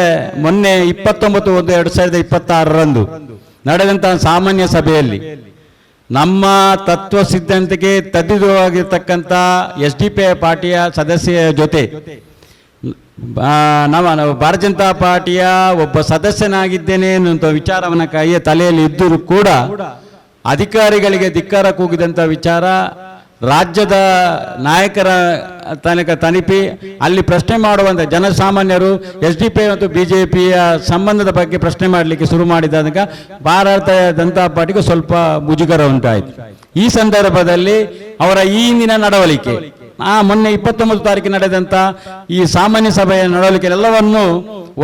ಮೊನ್ನೆ 29/1/2026 ನಡೆದಂತಹ ಸಾಮಾನ್ಯ ಸಭೆಯಲ್ಲಿ ನಮ್ಮ ತತ್ವ ಸಿದ್ಧಾಂತಕ್ಕೆ ತದ್ವಿರುದ್ಧವಾಗಿರ್ತಕ್ಕಂಥ SDPI ಪಾರ್ಟಿಯ ಸದಸ್ಯರ ಜೊತೆ ನಾವು ಭಾರತೀಯ ಜನತಾ ಪಾರ್ಟಿಯ ಒಬ್ಬ ಸದಸ್ಯನಾಗಿದ್ದೇನೆ ಅನ್ನುವಂಥ ವಿಚಾರವನ್ನು ಕೈಯ ತಲೆಯಲ್ಲಿ ಇದ್ದರೂ ಕೂಡ ಅಧಿಕಾರಿಗಳಿಗೆ ಧಿಕ್ಕಾರ ಕೂಗಿದಂಥ ವಿಚಾರ ರಾಜ್ಯದ ನಾಯಕರ ತನಕ ತನಿಪಿ ಅಲ್ಲಿ ಪ್ರಶ್ನೆ ಮಾಡುವಂಥ ಜನಸಾಮಾನ್ಯರು SDPI ಮತ್ತು BJPಯ ಸಂಬಂಧದ ಬಗ್ಗೆ ಪ್ರಶ್ನೆ ಮಾಡಲಿಕ್ಕೆ ಶುರು ಮಾಡಿದಾಗ ಭಾರತೀಯ ಜನತಾ ಪಾರ್ಟಿಗೆ ಸ್ವಲ್ಪ ಮುಜುಗರ ಉಂಟಾಯಿತು. ಈ ಸಂದರ್ಭದಲ್ಲಿ ಅವರ ಈ ಹಿಂದಿನ ನಡವಳಿಕೆ, ಮೊನ್ನೆ 29 ತಾರೀಕಿಗೆ ನಡೆದಂಥ ಈ ಸಾಮಾನ್ಯ ಸಭೆಯ ನಡವಳಿಕೆ ಎಲ್ಲವನ್ನು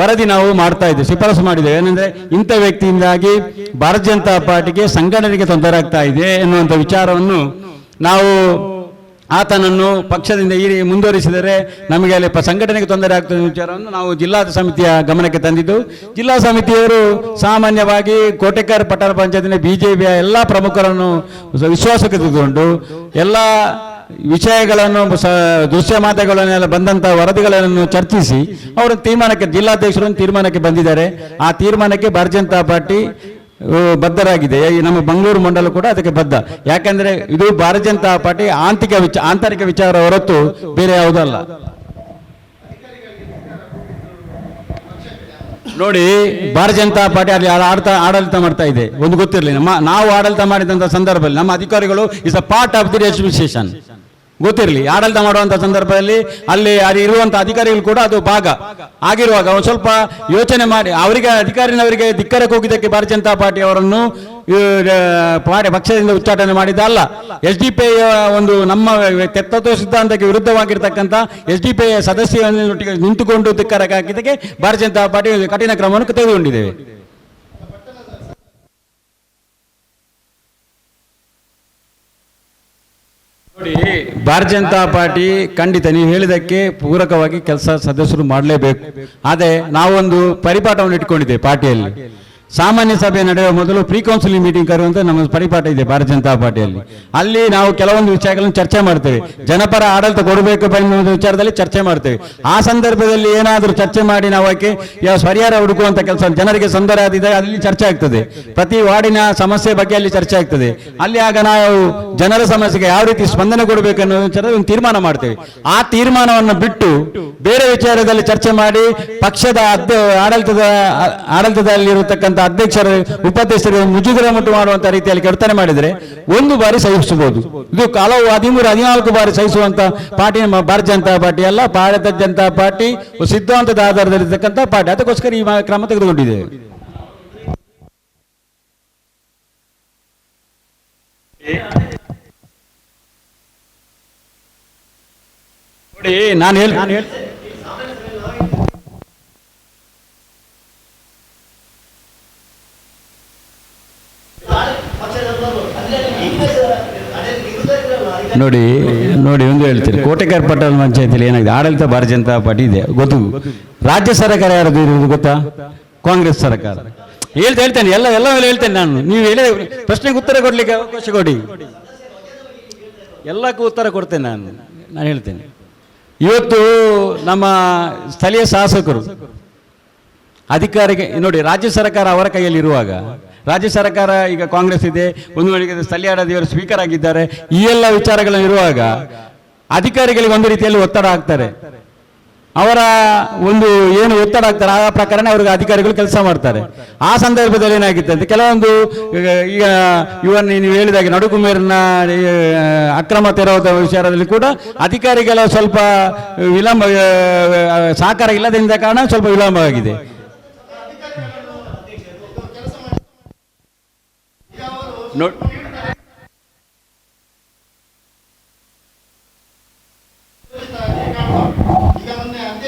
ವರದಿ ನಾವು ಮಾಡ್ತಾ ಇದ್ದೇವೆ, ಶಿಫಾರಸು ಮಾಡಿದ್ದೇವೆ. ಏನಂದ್ರೆ ಇಂಥ ವ್ಯಕ್ತಿಯಿಂದಾಗಿ ಭಾರತೀಯ ಜನತಾ ಪಾರ್ಟಿಗೆ ಸಂಘಟನೆಗೆ ತೊಂದರೆ ಆಗ್ತಾ ಇದೆ ಎನ್ನುವಂಥ ವಿಚಾರವನ್ನು ನಾವು ಆತನನ್ನು ಪಕ್ಷದಿಂದ ಮುಂದುವರಿಸಿದರೆ ನಮಗೆ ಅಲ್ಲಿ ಸಂಘಟನೆಗೆ ತೊಂದರೆ ಆಗ್ತದೆ ವಿಚಾರವನ್ನು ನಾವು ಜಿಲ್ಲಾ ಸಮಿತಿಯ ಗಮನಕ್ಕೆ ತಂದಿದ್ದು. ಜಿಲ್ಲಾ ಸಮಿತಿಯವರು ಸಾಮಾನ್ಯವಾಗಿ ಕೋಟೆಕರ್ ಪಟ್ಟಣ ಪಂಚಾಯತಿನ BJPಯ ಎಲ್ಲ ಪ್ರಮುಖರನ್ನು ವಿಶ್ವಾಸಕ್ಕೆ ತೆಗೆದುಕೊಂಡು ಎಲ್ಲ ವಿಷಯಗಳನ್ನು ದೃಶ್ಯ ಮಾಧ್ಯಮಗಳನ್ನೆಲ್ಲ ಬಂದಂಥ ವರದಿಗಳನ್ನು ಚರ್ಚಿಸಿ ಅವರು ತೀರ್ಮಾನಕ್ಕೆ, ಜಿಲ್ಲಾಧ್ಯಕ್ಷರು ತೀರ್ಮಾನಕ್ಕೆ ಬಂದಿದ್ದಾರೆ. ಆ ತೀರ್ಮಾನಕ್ಕೆ ಭಾರತೀಯ ಜನತಾ ಪಾರ್ಟಿ ಬದ್ಧರಾಗಿದೆ. ನಮ್ಮ ಬೆಂಗಳೂರು ಮಂಡಲ ಕೂಡ ಅದಕ್ಕೆ ಬದ್ಧ. ಯಾಕಂದ್ರೆ ಇದು ಭಾರತೀಯ ಜನತಾ ಪಾರ್ಟಿ ಆಂತರಿಕ ವಿಚಾರ ಹೊರತು ಬೇರೆ ಯಾವುದಲ್ಲ. ನೋಡಿ, ಭಾರತೀಯ ಜನತಾ ಪಾರ್ಟಿ ಅಲ್ಲಿ ಆಡಳಿತ ಮಾಡ್ತಾ ಇದೆ, ಒಂದು ಗೊತ್ತಿರಲಿಲ್ಲ. ನಾವು ಆಡಳಿತ ಮಾಡಿದಂಥ ಸಂದರ್ಭದಲ್ಲಿ ನಮ್ಮ ಅಧಿಕಾರಿಗಳು is a part of the administration ಗೊತ್ತಿರಲಿ. ಆಡಳಿತ ಮಾಡುವಂಥ ಸಂದರ್ಭದಲ್ಲಿ ಅಲ್ಲಿ ಇರುವಂಥ ಅಧಿಕಾರಿಗಳು ಕೂಡ ಅದು ಭಾಗ ಆಗಿರುವಾಗ ಒಂದು ಸ್ವಲ್ಪ ಯೋಚನೆ ಮಾಡಿ ಅವರಿಗೆ ಅಧಿಕಾರಿನವರಿಗೆ ಧಿಕ್ಕರಕ್ಕೆ ಹೋಗಿದ್ದಕ್ಕೆ ಭಾರತೀಯ ಜನತಾ ಪಾರ್ಟಿ ಅವರನ್ನು ಪಕ್ಷದಿಂದ ಉಚ್ಚಾಟನೆ ಮಾಡಿದ್ದಲ್ಲ. SDPI ಒಂದು ನಮ್ಮ ತತ್ವ ಸಿದ್ಧಾಂತಕ್ಕೆ ವಿರುದ್ಧವಾಗಿರ್ತಕ್ಕಂಥ SDPI ಸದಸ್ಯರೊಟ್ಟಿಗೆ ನಿಂತುಕೊಂಡು ಧಿಕ್ಕರಕ್ಕೆ ಹಾಕಿದ್ದಕ್ಕೆ ಭಾರತೀಯ ಜನತಾ ಪಾರ್ಟಿ ಕಠಿಣ ಕ್ರಮವನ್ನು ತೆಗೆದುಕೊಂಡಿದ್ದೇವೆ. ನೋಡಿ, ಭಾರತೀಯ ಜನತಾ ಪಾರ್ಟಿ ಖಂಡಿತ ನೀವು ಹೇಳಿದಕ್ಕೆ ಪೂರಕವಾಗಿ ಕೆಲಸ ಸದಸ್ಯರು ಮಾಡಲೇಬೇಕು. ಆದರೆ ನಾವೊಂದು ಪರಿಪಾಠವನ್ನು ಇಟ್ಕೊಂಡಿದ್ದೇವೆ ಪಾರ್ಟಿಯಲ್ಲಿ. ಸಾಮಾನ್ಯ ಸಭೆ ನಡೆಯುವ ಮೊದಲು ಪ್ರೀ ಕೌನ್ಸಿಲಿಂಗ್ ಮೀಟಿಂಗ್ ಕರೆಯುವಂತ ನಮ್ಮ ಪರಿಪಾಠ ಇದೆ ಭಾರತೀಯ ಜನತಾ ಪಾರ್ಟಿಯಲ್ಲಿ. ಅಲ್ಲಿ ನಾವು ಕೆಲವೊಂದು ವಿಷಯಗಳನ್ನು ಚರ್ಚೆ ಮಾಡ್ತೇವೆ. ಜನಪರ ಆಡಳಿತ ಕೊಡಬೇಕು ಎನ್ನುವ ವಿಚಾರದಲ್ಲಿ ಚರ್ಚೆ ಮಾಡ್ತೇವೆ. ಆ ಸಂದರ್ಭದಲ್ಲಿ ಏನಾದರೂ ಚರ್ಚೆ ಮಾಡಿ ನಾವು ಅದಕ್ಕೆ ಪರಿಹಾರ ಹುಡುಕುವಂತ ಕೆಲಸ, ಜನರಿಗೆ ತೊಂದರೆ ಆದಿದೆ ಅಲ್ಲಿ ಚರ್ಚೆ ಆಗ್ತದೆ. ಪ್ರತಿ ವಾರ್ಡಿನ ಸಮಸ್ಯೆ ಬಗ್ಗೆ ಅಲ್ಲಿ ಚರ್ಚೆ ಆಗ್ತದೆ. ಅಲ್ಲಿ ಆಗ ನಾವು ಜನರ ಸಮಸ್ಯೆಗೆ ಯಾವ ರೀತಿ ಸ್ಪಂದನೆ ಕೊಡಬೇಕು ಅನ್ನೋ ವಿಚಾರದ ಒಂದು ತೀರ್ಮಾನ ಮಾಡ್ತೇವೆ. ಆ ತೀರ್ಮಾನವನ್ನು ಬಿಟ್ಟು ಬೇರೆ ವಿಚಾರದಲ್ಲಿ ಚರ್ಚೆ ಮಾಡಿ ಪಕ್ಷದ ಆಡಳಿತದಲ್ಲಿರತಕ್ಕಂಥ ಅಧ್ಯಕ್ಷರು ಉಪಾಧ್ಯಕ್ಷರು ಮುಜುಗರ ಮುಟ್ಟು ಮಾಡುವಂತ ರೀತಿಯಲ್ಲಿ ಕೆಡತನೆ ಮಾಡಿದರೆ ಒಂದು ಬಾರಿ ಸಹಿಸಬಹುದು. ಇದು ಹಲವು 13-14 ಬಾರಿ ಸಹಿಸುವಂತ ಪಾರ್ಟಿ ನಮ್ಮ ಭಾರತೀಯ ಜನತಾ ಪಾರ್ಟಿ ಅಲ್ಲ. ಭಾರತೀಯ ಜನತಾ ಪಾರ್ಟಿ ಸಿದ್ಧಾಂತದ ಆಧಾರದಲ್ಲಿರ್ತಕ್ಕಂಥ ಪಾರ್ಟಿ. ಅದಕ್ಕೋಸ್ಕರ ಈ ಕ್ರಮ ತೆಗೆದುಕೊಂಡಿದ್ದೇವೆ. ನೋಡಿ ನಾನು ನೋಡಿ ನೋಡಿ ಒಂದು ಹೇಳ್ತೀರಿ, ಕೋಟೆಕರ್ ಪಟ್ಟಣ ಪಂಚಾಯತಿಯಲ್ಲಿ ಏನಾಗಿದೆ, ಆಡಳಿತ ಭಾರತೀಯ ಜನತಾ ಪಾರ್ಟಿ ಇದೆ ಗೊತ್ತು. ರಾಜ್ಯ ಸರ್ಕಾರ ಯಾರದು ಇರುವುದು ಗೊತ್ತಾ? ಕಾಂಗ್ರೆಸ್ ಸರ್ಕಾರ. ಹೇಳ್ತೇನೆ ಎಲ್ಲ ಹೇಳ್ತೇನೆ ನಾನು. ನೀವು ಹೇಳಿದ ಪ್ರಶ್ನೆಗೆ ಉತ್ತರ ಕೊಡ್ಲಿಕ್ಕೆ ಅವಕಾಶ ಕೊಡಿ. ಎಲ್ಲಕ್ಕೂ ಉತ್ತರ ಕೊಡ್ತೇನೆ ನಾನು ಹೇಳ್ತೇನೆ. ಇವತ್ತು ನಮ್ಮ ಸ್ಥಳೀಯ ಶಾಸಕರು ಅಧಿಕಾರಿಗೆ ನೋಡಿ, ರಾಜ್ಯ ಸರ್ಕಾರ ಅವರ ಕೈಯಲ್ಲಿ ಇರುವಾಗ, ರಾಜ್ಯ ಸರ್ಕಾರ ಈಗ ಕಾಂಗ್ರೆಸ್ ಇದೆ, ಒಂದು ವೇಳೆಗೆ ಸ್ಥಳೀಯ ಆಡಳಿತವರು ಸ್ಪೀಕರ್ ಆಗಿದ್ದಾರೆ, ಈ ಎಲ್ಲ ವಿಚಾರಗಳು ಇರುವಾಗ ಅಧಿಕಾರಿಗಳಿಗೆ ಒಂದು ರೀತಿಯಲ್ಲಿ ಒತ್ತಡ ಆಗ್ತಾರೆ. ಅವರ ಒಂದು ಏನು ಒತ್ತಡ ಆಗ್ತಾರೆ ಆ ಪ್ರಕಾರನ ಅವ್ರಿಗೆ ಅಧಿಕಾರಿಗಳು ಕೆಲಸ ಮಾಡ್ತಾರೆ. ಆ ಸಂದರ್ಭದಲ್ಲಿ ಏನಾಗಿತ್ತು ಅಂತ ಕೆಲವೊಂದು ಈಗ ಇವನ್ ನೀವು ಹೇಳಿದಾಗೆ ನಡುಕುಮೇರಿನ ಅಕ್ರಮ ತೆರವುದ ವಿಚಾರದಲ್ಲಿ ಕೂಡ ಅಧಿಕಾರಿಗಳ ಸ್ವಲ್ಪ ವಿಳಂಬ, ಸಹಕಾರ ಇಲ್ಲದಿಂದ ಕಾರಣ ಸ್ವಲ್ಪ ವಿಳಂಬವಾಗಿದೆ.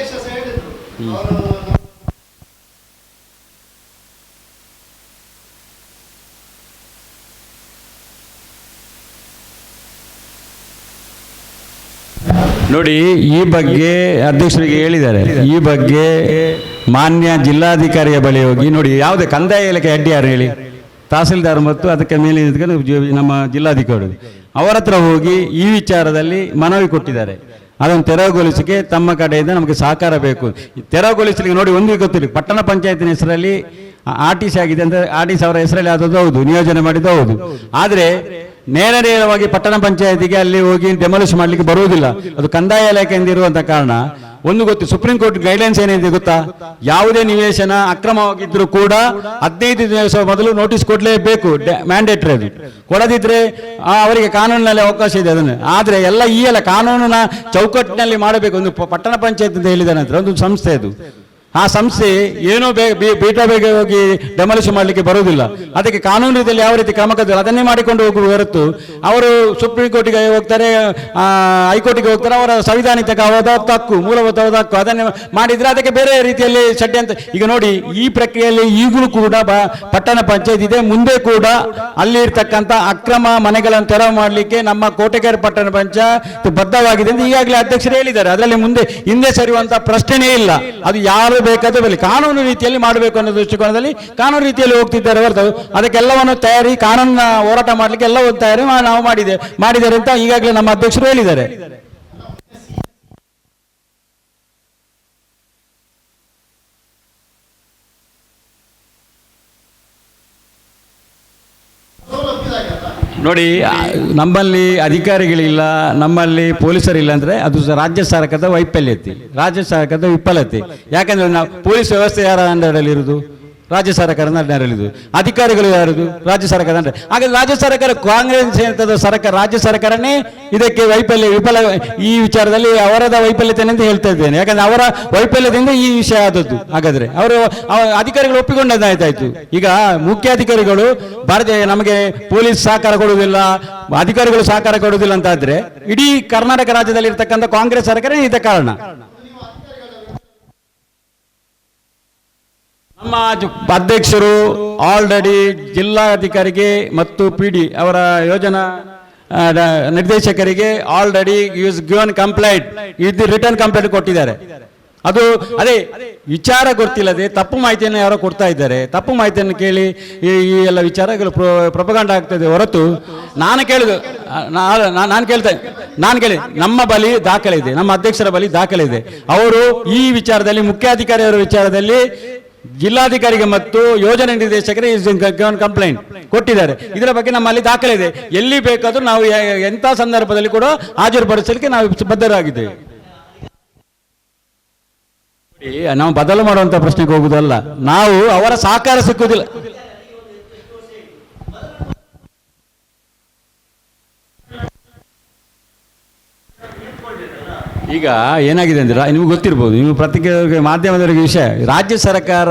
ನೋಡಿ, ಈ ಬಗ್ಗೆ ಅಧ್ಯಕ್ಷರಿಗೆ ಹೇಳಿದ್ದಾರೆ. ಈ ಬಗ್ಗೆ ಮಾನ್ಯ ಜಿಲ್ಲಾಧಿಕಾರಿಯ ಬಳಿ ಹೋಗಿ ನೋಡಿ, ಯಾವುದೇ ಕಂದಾಯ ಇಲಾಖೆ ಅಡ್ಡಿ ಯಾರು ಹೇಳಿ, ತಹಸೀಲ್ದಾರ್ ಮತ್ತು ಅದಕ್ಕೆ ಮೇಲೆ ನಮ್ಮ ಜಿಲ್ಲಾಧಿಕಾರಿ ಅವರ ಹತ್ರ ಹೋಗಿ ಈ ವಿಚಾರದಲ್ಲಿ ಮನವಿ ಕೊಟ್ಟಿದ್ದಾರೆ. ಅದನ್ನು ತೆರವುಗೊಳಿಸಿಕೆ ತಮ್ಮ ಕಡೆಯಿಂದ ನಮಗೆ ಸಹಕಾರ ಬೇಕು. ತೆರವುಗೊಳಿಸಲಿಕ್ಕೆ ನೋಡಿ, ಒಂದು ಗೊತ್ತಿಲ್ಲ, ಪಟ್ಟಣ ಪಂಚಾಯತಿನ ಹೆಸರಲ್ಲಿ RTC ಆಗಿದೆ ಅಂದರೆ RTC ಅವರ ಹೆಸರಲ್ಲಿ ಆದದ್ದು ಹೌದು, ನಿಯೋಜನೆ ಮಾಡಿದ್ದು ಹೌದು. ಆದರೆ ನೇರವಾಗಿ ಪಟ್ಟಣ ಪಂಚಾಯತಿಗೆ ಅಲ್ಲಿ ಹೋಗಿ ಡೆಮಾಲಿಷ್ ಮಾಡಲಿಕ್ಕೆ ಬರುವುದಿಲ್ಲ. ಅದು ಕಂದಾಯ ಇಲಾಖೆಯಿಂದ ಇರುವಂತ ಕಾರಣ ಒಂದು ಗೊತ್ತು, ಸುಪ್ರೀಂ ಕೋರ್ಟ್ ಗೈಡ್ಲೈನ್ಸ್ ಏನಿದೆ ಗೊತ್ತಾ? ಯಾವುದೇ ನಿವೇಶನ ಅಕ್ರಮವಾಗಿದ್ರು ಕೂಡ 15 ದಿವಸ ಮೊದಲು ನೋಟಿಸ್ ಕೊಡಲೇಬೇಕು, ಮ್ಯಾಂಡೇಟರಿ. ಅದು ಕೊಡದಿದ್ರೆ ಅವರಿಗೆ ಕಾನೂನಿನಲ್ಲಿ ಅವಕಾಶ ಇದೆ ಅದನ್ನು. ಆದರೆ ಈ ಎಲ್ಲ ಕಾನೂನಿನ ಚೌಕಟ್ಟಿನಲ್ಲಿ ಮಾಡಬೇಕು. ಒಂದು ಪಟ್ಟಣ ಪಂಚಾಯತ್ ಅಂತ ಹೇಳಿದ ನಂತರ ಒಂದು ಸಂಸ್ಥೆ, ಅದು ಆ ಸಂಸ್ಥೆ ಏನೋ ಬೇಗ ಹೋಗಿ ಡೆಮಾಲಿಷ್ ಮಾಡಲಿಕ್ಕೆ ಬರುವುದಿಲ್ಲ. ಅದಕ್ಕೆ ಕಾನೂನು ರೀತಿಯಲ್ಲಿ ಯಾವ ರೀತಿ ಕ್ರಮ ಕೈಗೊಳ್ಳುವುದು ಅದನ್ನೇ ಮಾಡಿಕೊಂಡು ಹೋಗುವ ಹೊರತು ಅವರು ಸುಪ್ರೀಂ ಕೋರ್ಟಿಗೆ ಹೋಗ್ತಾರೆ, ಹೈಕೋರ್ಟಿಗೆ ಹೋಗ್ತಾರೆ. ಅವರ ಸಂವಿಧಾನಿಕವಾದ ಹಕ್ಕು, ಮೂಲಭೂತವಾದ ಹಕ್ಕು, ಅದನ್ನೇ ಮಾಡಿದ್ರೆ ಅದಕ್ಕೆ ಬೇರೆ ರೀತಿಯಲ್ಲಿ ಷಡ್ಯಂತ್ರ. ಈಗ ನೋಡಿ, ಈ ಪ್ರಕ್ರಿಯೆಯಲ್ಲಿ ಈಗಲೂ ಕೂಡ ಪಟ್ಟಣ ಪಂಚಾಯತ್ ಇದೆ, ಮುಂದೆ ಕೂಡ ಅಲ್ಲಿ ಇರ್ತಕ್ಕಂಥ ಅಕ್ರಮ ಮನೆಗಳನ್ನು ತೆರವು ಮಾಡಲಿಕ್ಕೆ ನಮ್ಮ ಕೋಟೆಕೆರೆ ಪಟ್ಟಣ ಪಂಚಾಯತ್ ಬದ್ಧವಾಗಿದೆ ಅಂತ ಈಗಾಗಲೇ ಅಧ್ಯಕ್ಷರು ಹೇಳಿದ್ದಾರೆ. ಅದರಲ್ಲಿ ಹಿಂದೆ ಸರಿಯುವಂತ ಪ್ರಶ್ನೆನೇ ಇಲ್ಲ. ಅದು ಯಾರು ಬೇಕಾದ್ರೂ ಬರಲಿ, ಕಾನೂನು ರೀತಿಯಲ್ಲಿ ಮಾಡಬೇಕು ಅನ್ನೋ ದೃಷ್ಟಿಕೋನದಲ್ಲಿ ಕಾನೂನು ರೀತಿಯಲ್ಲಿ ಹೋಗ್ತಿದ್ದಾರೆ ಹೊರತು ಅದಕ್ಕೆಲ್ಲವನ್ನು ತಯಾರಿ, ಕಾನೂನಿನ ಹೋರಾಟ ಮಾಡಲಿಕ್ಕೆ ಎಲ್ಲವನ್ನು ತಯಾರಿ ನಾವು ಮಾಡಿದ್ದಾರೆ ಅಂತ ಈಗಾಗಲೇ ನಮ್ಮ ಅಧ್ಯಕ್ಷರು ಹೇಳಿದ್ದಾರೆ. ನೋಡಿ, ನಮ್ಮಲ್ಲಿ ಅಧಿಕಾರಿಗಳಿಲ್ಲ, ನಮ್ಮಲ್ಲಿ ಪೊಲೀಸರಿಲ್ಲ ಅಂದರೆ ಅದು ರಾಜ್ಯ ಸರ್ಕಾರದ ವೈಫಲ್ಯತೆ, ರಾಜ್ಯ ಸರ್ಕಾರದ ವಿಫಲತೆ. ಯಾಕಂದ್ರೆ ನಾವು ಪೊಲೀಸ್ ವ್ಯವಸ್ಥೆ ಯಾರ ಅಂಡರಲ್ಲಿ ಇರುವುದು? ರಾಜ್ಯ ಸರ್ಕಾರದ ಅಂಡರಲ್ಲಿದ್ದು. ಅಧಿಕಾರಿಗಳು ಯಾರದು? ರಾಜ್ಯ ಸರ್ಕಾರದ ಅಂಡರ್. ಹಾಗಾದ್ರೆ ರಾಜ್ಯ ಸರ್ಕಾರ ಕಾಂಗ್ರೆಸ್ ಸರ್ಕಾರ, ರಾಜ್ಯ ಸರ್ಕಾರನೇ ಇದಕ್ಕೆ ವಿಫಲ ಈ ವಿಚಾರದಲ್ಲಿ ಅವರದ ವೈಫಲ್ಯತೆ ಅಂತ ಹೇಳ್ತಾ ಇದ್ದೇನೆ. ಯಾಕಂದ್ರೆ ಅವರ ವೈಫಲ್ಯದಿಂದ ಈ ವಿಷಯ ಆದದ್ದು. ಹಾಗಾದ್ರೆ ಅವರು ಅಧಿಕಾರಿಗಳು ಒಪ್ಪಿಕೊಂಡದ್ದಾಯ್ತಾಯ್ತು. ಈಗ ಮುಖ್ಯಾಧಿಕಾರಿಗಳು ನಮಗೆ ಪೊಲೀಸ್ ಸಹಕಾರ ಕೊಡುವುದಿಲ್ಲ, ಅಧಿಕಾರಿಗಳು ಸಹಕಾರ ಕೊಡುವುದಿಲ್ಲ ಅಂತ ಆದ್ರೆ ಇಡೀ ಕರ್ನಾಟಕ ರಾಜ್ಯದಲ್ಲಿ ಇರ್ತಕ್ಕಂಥ ಕಾಂಗ್ರೆಸ್ ಸರ್ಕಾರ ಇದ ಕಾರಣ. ನಮ್ಮ ಅಧ್ಯಕ್ಷರು ಆಲ್ರೆಡಿ ಜಿಲ್ಲಾಧಿಕಾರಿಗೆ ಮತ್ತು PD ಅವರ ಯೋಜನಾ ನಿರ್ದೇಶಕರಿಗೆ ಆಲ್ರೆಡಿ ಗಿವನ್ ಕಂಪ್ಲೇಂಟ್, ಇದು ರಿಟರ್ನ್ ಕಂಪ್ಲೇಂಟ್ ಕೊಟ್ಟಿದ್ದಾರೆ. ಅದು ಅದೇ ವಿಚಾರ ಗೊತ್ತಿಲ್ಲದೆ ತಪ್ಪು ಮಾಹಿತಿಯನ್ನು ಯಾರೋ ಕೊಡ್ತಾ ಇದ್ದಾರೆ. ತಪ್ಪು ಮಾಹಿತಿಯನ್ನು ಕೇಳಿ ಈ ಎಲ್ಲ ವಿಚಾರಗಳು ಪ್ರೊಪಗಾಂಡ ಆಗ್ತದೆ ಹೊರತು ನಾನು ಕೇಳುದು ನಾನು ಕೇಳಿ ನಮ್ಮ ಬಳಿ ದಾಖಲೆ ಇದೆ, ನಮ್ಮ ಅಧ್ಯಕ್ಷರ ಬಳಿ ದಾಖಲೆ ಇದೆ. ಅವರು ಈ ವಿಚಾರದಲ್ಲಿ ಮುಖ್ಯಾಧಿಕಾರಿಯವರ ವಿಚಾರದಲ್ಲಿ ಜಿಲ್ಲಾಧಿಕಾರಿಗೆ ಮತ್ತು ಯೋಜನೆ ನಿರ್ದೇಶಕರಿಗೆ ಕಂಪ್ಲೇಂಟ್ ಕೊಟ್ಟಿದ್ದಾರೆ. ಇದರ ಬಗ್ಗೆ ನಮ್ಮಲ್ಲಿ ದಾಖಲೆ ಇದೆ. ಎಲ್ಲಿ ಬೇಕಾದರೂ ನಾವು ಎಂಥ ಸಂದರ್ಭದಲ್ಲಿ ಕೂಡ ಹಾಜರುಪಡಿಸಲಿಕ್ಕೆ ನಾವು ಬದ್ಧರಾಗಿದ್ದೇವೆ. ನಾವು ಬದಲು ಮಾಡುವಂತ ಪ್ರಶ್ನೆಗೆ ಹೋಗುವುದಲ್ಲ, ನಾವು ಅವರ ಸಹಕಾರ ಸಿಕ್ಕುವುದಿಲ್ಲ. ಈಗ ಏನಾಗಿದೆ ಅಂದ್ರೆ ನಿಮ್ಗೆ ಗೊತ್ತಿರ್ಬೋದು, ನೀವು ಪತ್ರಿಕೆ ಮಾಧ್ಯಮದವರಿಗೆ ವಿಷಯ, ರಾಜ್ಯ ಸರ್ಕಾರ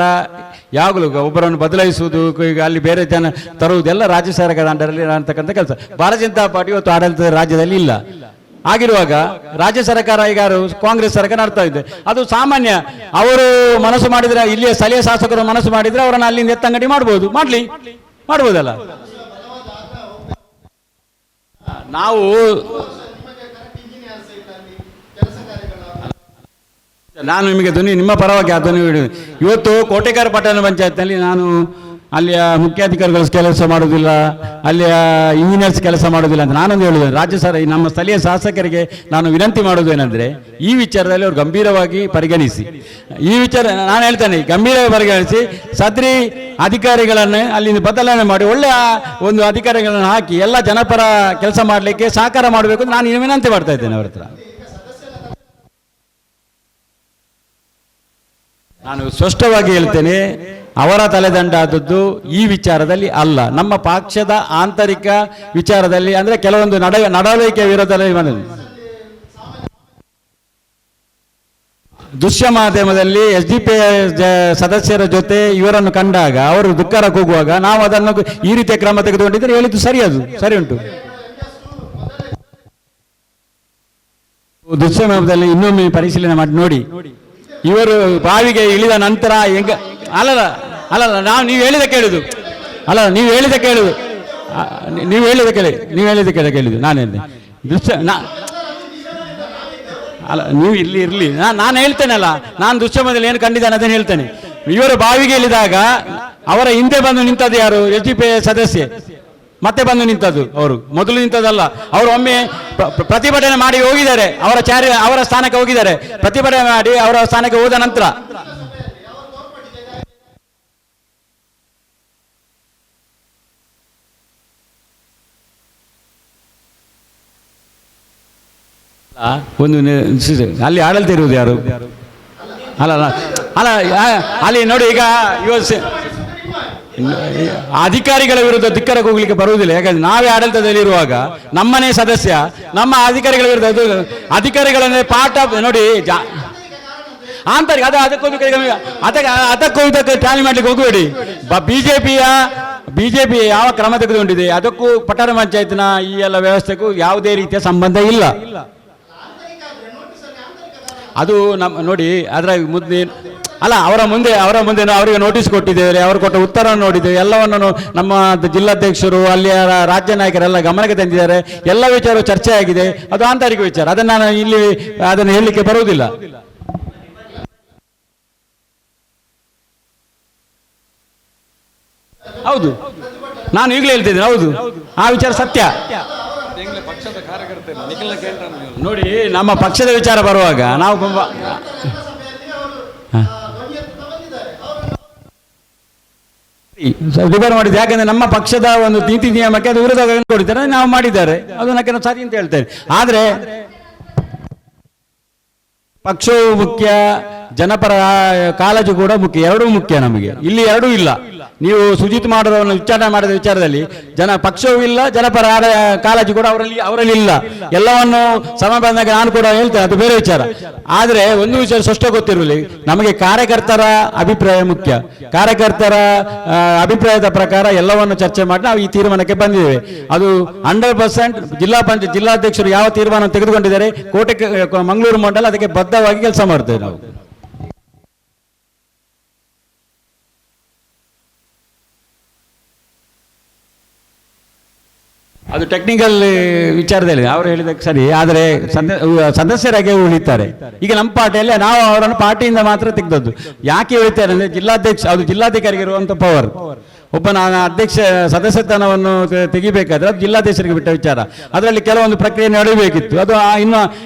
ಯಾವಾಗಲೂ ಒಬ್ಬರನ್ನು ಬದಲಾಯಿಸುವುದು, ಈಗ ಅಲ್ಲಿ ಬೇರೆ ಜನ ತರುವುದೆಲ್ಲ ರಾಜ್ಯ ಸರ್ಕಾರದ ಅಂಡರಲ್ಲಿ ಅಂತಕ್ಕಂಥ ಕೆಲಸ. ಭಾರತೀಯ ಜನತಾ ಪಾರ್ಟಿ ಇವತ್ತು ಆಡಳಿತದ ರಾಜ್ಯದಲ್ಲಿ ಇಲ್ಲ. ಆಗಿರುವಾಗ ರಾಜ್ಯ ಸರ್ಕಾರ ಈಗ ಕಾಂಗ್ರೆಸ್ ಸರ್ಕಾರ ನಡ್ತಾ ಇದೆ. ಅದು ಸಾಮಾನ್ಯ. ಅವರು ಮನಸ್ಸು ಮಾಡಿದ್ರೆ, ಇಲ್ಲಿಯ ಸ್ಥಳೀಯ ಶಾಸಕರು ಮನಸ್ಸು ಮಾಡಿದ್ರೆ ಅವರನ್ನು ಅಲ್ಲಿಂದ ಎತ್ತಂಗಡಿ ಮಾಡ್ಬೋದು, ಮಾಡ್ಬೋದಲ್ಲ. ನಾವು ನಾನು ನಿಮಗೆ ನಿಮ್ಮ ಪರವಾಗಿ ಆ ಧ್ವನಿ ಇವತ್ತು ಕೋಟೆಕಾರ ಪಟ್ಟಣ ಪಂಚಾಯತ್ನಲ್ಲಿ ನಾನು ಅಲ್ಲಿಯ ಮುಖ್ಯಾಧಿಕಾರಿಗಳು ಕೆಲಸ ಮಾಡೋದಿಲ್ಲ, ಅಲ್ಲಿಯ ಇಂಜಿನಿಯರ್ಸ್ ಕೆಲಸ ಮಾಡೋದಿಲ್ಲ ಅಂತ ನಾನೊಂದು ಹೇಳುವುದು. ನಮ್ಮ ಸ್ಥಳೀಯ ಶಾಸಕರಿಗೆ ನಾನು ವಿನಂತಿ ಮಾಡೋದು ಏನಂದರೆ, ಈ ವಿಚಾರದಲ್ಲಿ ಅವರು ಗಂಭೀರವಾಗಿ ಪರಿಗಣಿಸಿ. ಈ ವಿಚಾರ ನಾನು ಹೇಳ್ತೇನೆ, ಗಂಭೀರವಾಗಿ ಪರಿಗಣಿಸಿ ಸದ್ರಿ ಅಧಿಕಾರಿಗಳನ್ನು ಅಲ್ಲಿಂದ ಬದಲಾವಣೆ ಮಾಡಿ ಒಳ್ಳೆಯ ಒಂದು ಅಧಿಕಾರಿಗಳನ್ನು ಹಾಕಿ ಎಲ್ಲ ಜನಪರ ಕೆಲಸ ಮಾಡಲಿಕ್ಕೆ ಸಹಕಾರ ಮಾಡಬೇಕು ಅಂತ ನಾನು ವಿನಂತಿ ಮಾಡ್ತಾ ಇದ್ದೇನೆ ಅವರ ಹತ್ರ. ನಾನು ಸ್ಪಷ್ಟವಾಗಿ ಹೇಳ್ತೇನೆ, ಅವರ ತಲೆದಂಡ ಆದದ್ದು ಈ ವಿಚಾರದಲ್ಲಿ ಅಲ್ಲ, ನಮ್ಮ ಪಕ್ಷದ ಆಂತರಿಕ ವಿಚಾರದಲ್ಲಿ, ಅಂದ್ರೆ ಕೆಲವೊಂದು ನಡವಳಿಕೆ ವಿರೋಧದಲ್ಲಿ ಬಂದಿದೆ. ದೃಶ್ಯ ಮಾಧ್ಯಮದಲ್ಲಿ SDP ಸದಸ್ಯರ ಜೊತೆ ಇವರನ್ನು ಕಂಡಾಗ ಅವರು ದುಃಖರ ಕೂಗುವಾಗ ನಾವು ಅದನ್ನು ಈ ರೀತಿಯ ಕ್ರಮ ತೆಗೆದುಕೊಂಡಿದ್ದರೆ ಹೇಳಿದ್ದು ಸರಿ ಉಂಟು. ದೃಶ್ಯ ಮಾಧ್ಯಮದಲ್ಲಿ ಇನ್ನೊಮ್ಮೆ ಪರಿಶೀಲನೆ ಮಾಡಿ ನೋಡಿ. ಇವರು ಬಾವಿಗೆ ಇಳಿದ ನಂತರ ಹೆಂಗ ಅಲ್ಲಲ್ಲ ನೀವು ಹೇಳಿದ ಕೇಳುದು ನೀವು ಹೇಳಿದ ಕೇಳುದು ನಾನೇನೆ ದೃಶ್ಯ ನೀವು ಇರ್ಲಿ ನಾನು ಹೇಳ್ತೇನಲ್ಲ, ನಾನು ದೃಶ್ಯಮದಲ್ಲಿ ಏನು ಕಂಡಿದ್ದಾನೆ ಅದನ್ನು ಹೇಳ್ತೇನೆ. ಇವರು ಬಾವಿಗೆ ಇಳಿದಾಗ ಅವರ ಹಿಂದೆ ಬಂದು ನಿಂತದ್ದು ಯಾರು? SDP ಸದಸ್ಯೆ ಮತ್ತೆ ಬಂದು ನಿಂತದ್ದು. ಅವರು ಮೊದಲು ನಿಂತದಲ್ಲ, ಅವರು ಒಮ್ಮೆ ಪ್ರತಿಭಟನೆ ಮಾಡಿ ಹೋಗಿದ್ದಾರೆ, ಅವರ ಸ್ಥಾನಕ್ಕೆ ಹೋಗಿದ್ದಾರೆ. ಪ್ರತಿಭಟನೆ ಮಾಡಿ ಅವರ ಸ್ಥಾನಕ್ಕೆ ಹೋದ ನಂತರ ಒಂದು ಅಲ್ಲಿ ಆಡಳಿತ ಇರುವುದು ಯಾರು? ಅಲ್ಲ ಅಲ್ಲಿ ನೋಡಿ, ಈಗ ಅಧಿಕಾರಿಗಳ ವಿರುದ್ಧ ಧಿಕ್ಕಾರ ಹೋಗ್ಲಿಕ್ಕೆ ಬರುವುದಿಲ್ಲ. ಯಾಕಂದ್ರೆ ನಾವೇ ಆಡಳಿತದಲ್ಲಿರುವಾಗ ನಮ್ಮನೇ ಸದಸ್ಯ ನಮ್ಮ ಅಧಿಕಾರಿಗಳ ವಿರುದ್ಧ ಅಧಿಕಾರಿಗಳನ್ನೇ ಪಾಠ ನೋಡಿ ಆಂತರಿಕ ಅದಕ್ಕೂ ಇದಕ್ಕೆ ಟ್ಯಾಲಿ ಮಾಡ್ಲಿಕ್ಕೆ ಹೋಗಬೇಡಿ. ಬಿಜೆಪಿ ಯಾವ ಕ್ರಮ ತೆಗೆದುಕೊಂಡಿದೆ ಅದಕ್ಕೂ ಪಟ್ಟಣ ಪಂಚಾಯತ್ನ ಈ ಎಲ್ಲ ವ್ಯವಸ್ಥೆಗೂ ಯಾವುದೇ ರೀತಿಯ ಸಂಬಂಧ ಇಲ್ಲ. ಅದು ನೋಡಿ, ಅದರ ಮುಂದೆ ಅಲ್ಲ, ಅವರ ಮುಂದೆ ಅವರಿಗೆ ನೋಟಿಸ್ ಕೊಟ್ಟಿದ್ದೇವೆ, ಅವರು ಕೊಟ್ಟ ಉತ್ತರ ನೋಡಿದ್ದೇವೆ, ಎಲ್ಲವನ್ನು ನಮ್ಮ ಜಿಲ್ಲಾಧ್ಯಕ್ಷರು ಅಲ್ಲಿಯ ರಾಜ್ಯ ನಾಯಕರೆಲ್ಲ ಗಮನಕ್ಕೆ ತಂದಿದ್ದಾರೆ. ಎಲ್ಲ ವಿಚಾರ ಚರ್ಚೆ ಆಗಿದೆ, ಅದು ಆಂತರಿಕ ವಿಚಾರ. ಅದನ್ನು ನಾನು ಇಲ್ಲಿ ಅದನ್ನು ಹೇಳಲಿಕ್ಕೆ ಬರುವುದಿಲ್ಲ. ಹೌದು, ನಾನು ಈಗಲೇ ಹೇಳ್ತಿದ್ದೇನೆ, ಹೌದು, ಆ ವಿಚಾರ ಸತ್ಯ. ನೋಡಿ, ನಮ್ಮ ಪಕ್ಷದ ವಿಚಾರ ಬರುವಾಗ ನಾವು ರಿಪೇರ್ ಮಾಡಿದ್ದೆ. ಯಾಕಂದ್ರೆ ನಮ್ಮ ಪಕ್ಷದ ಒಂದು ನೀತಿ ನಿಯಮಕ್ಕೆ ಅದು ವಿರೋಧ ಕೊಡ್ತಾರೆ, ನಾವು ಮಾಡಿದ್ದಾರೆ, ಅದು ನನಗೆ ಸರಿ ಅಂತ ಹೇಳ್ತೇನೆ. ಆದ್ರೆ ಪಕ್ಷವು ಮುಖ್ಯ, ಜನಪರ ಕಾಳಜಿ ಕೂಡ ಮುಖ್ಯ, ಎರಡೂ ಮುಖ್ಯ ನಮಗೆ. ಇಲ್ಲಿ ಎರಡೂ ಇಲ್ಲ. ನೀವು ಸುಜಿತ್ ಮಾಡೋರನ್ನು ವಿಚಾರಣೆ ಮಾಡಿದ ವಿಚಾರದಲ್ಲಿ ಪಕ್ಷವೂ ಇಲ್ಲ, ಜನಪರ ಕಾಳಜಿ ಕೂಡ ಅವರಲ್ಲಿ ಇಲ್ಲ. ಎಲ್ಲವನ್ನು ಸಮ ಬಂದಾಗ ನಾನು ಕೂಡ ಹೇಳ್ತೇನೆ, ಅದು ಬೇರೆ ವಿಚಾರ. ಆದರೆ ಒಂದು ವಿಚಾರ ಸ್ಪಷ್ಟ ಗೊತ್ತಿರಲಿ, ನಮಗೆ ಕಾರ್ಯಕರ್ತರ ಅಭಿಪ್ರಾಯ ಮುಖ್ಯ. ಕಾರ್ಯಕರ್ತರ ಅಭಿಪ್ರಾಯದ ಪ್ರಕಾರ ಎಲ್ಲವನ್ನು ಚರ್ಚೆ ಮಾಡಿ ನಾವು ಈ ತೀರ್ಮಾನಕ್ಕೆ ಬಂದಿದ್ದೇವೆ. ಅದು 100% ಜಿಲ್ಲಾಧ್ಯಕ್ಷರು ಯಾವ ತೀರ್ಮಾನ ತೆಗೆದುಕೊಂಡಿದ್ದಾರೆ, ಮಂಗಳೂರು ಮಂಡಲ ಅದಕ್ಕೆ ಬದ್ಧವಾಗಿ ಕೆಲಸ ಮಾಡ್ತೇವೆ ನಾವು. ಅದು ಟೆಕ್ನಿಕಲ್ ವಿಚಾರದಲ್ಲಿ ಅವರು ಹೇಳಿದಕ್ಕೆ ಸರಿ, ಆದರೆ ಸದಸ್ಯರಾಗಿ ಉಳಿತಾರೆ. ಈಗ ನಮ್ಮ ಪಾರ್ಟಿಯಲ್ಲಿ ನಾವು ಅವರನ್ನು ಪಾರ್ಟಿಯಿಂದ ಮಾತ್ರ ತೆಗೆದದ್ದು. ಯಾಕೆ ಉಳಿತಾರೆ ಅಂದರೆ ಜಿಲ್ಲಾಧ್ಯಕ್ಷ, ಅದು ಜಿಲ್ಲಾಧಿಕಾರಿಗೆ ಇರುವಂಥ ಪವರ್. ಒಬ್ಬ ಅಧ್ಯಕ್ಷ ಸದಸ್ಯತನವನ್ನು ತೆಗಿಬೇಕಾದ್ರೆ ಅದು ಜಿಲ್ಲಾಧ್ಯಕ್ಷರಿಗೆ ಬಿಟ್ಟ ವಿಚಾರ. ಅದರಲ್ಲಿ ಕೆಲವೊಂದು ಪ್ರಕ್ರಿಯೆ ನಡೆಯಬೇಕಿತ್ತು. ಅದು ಇನ್ನು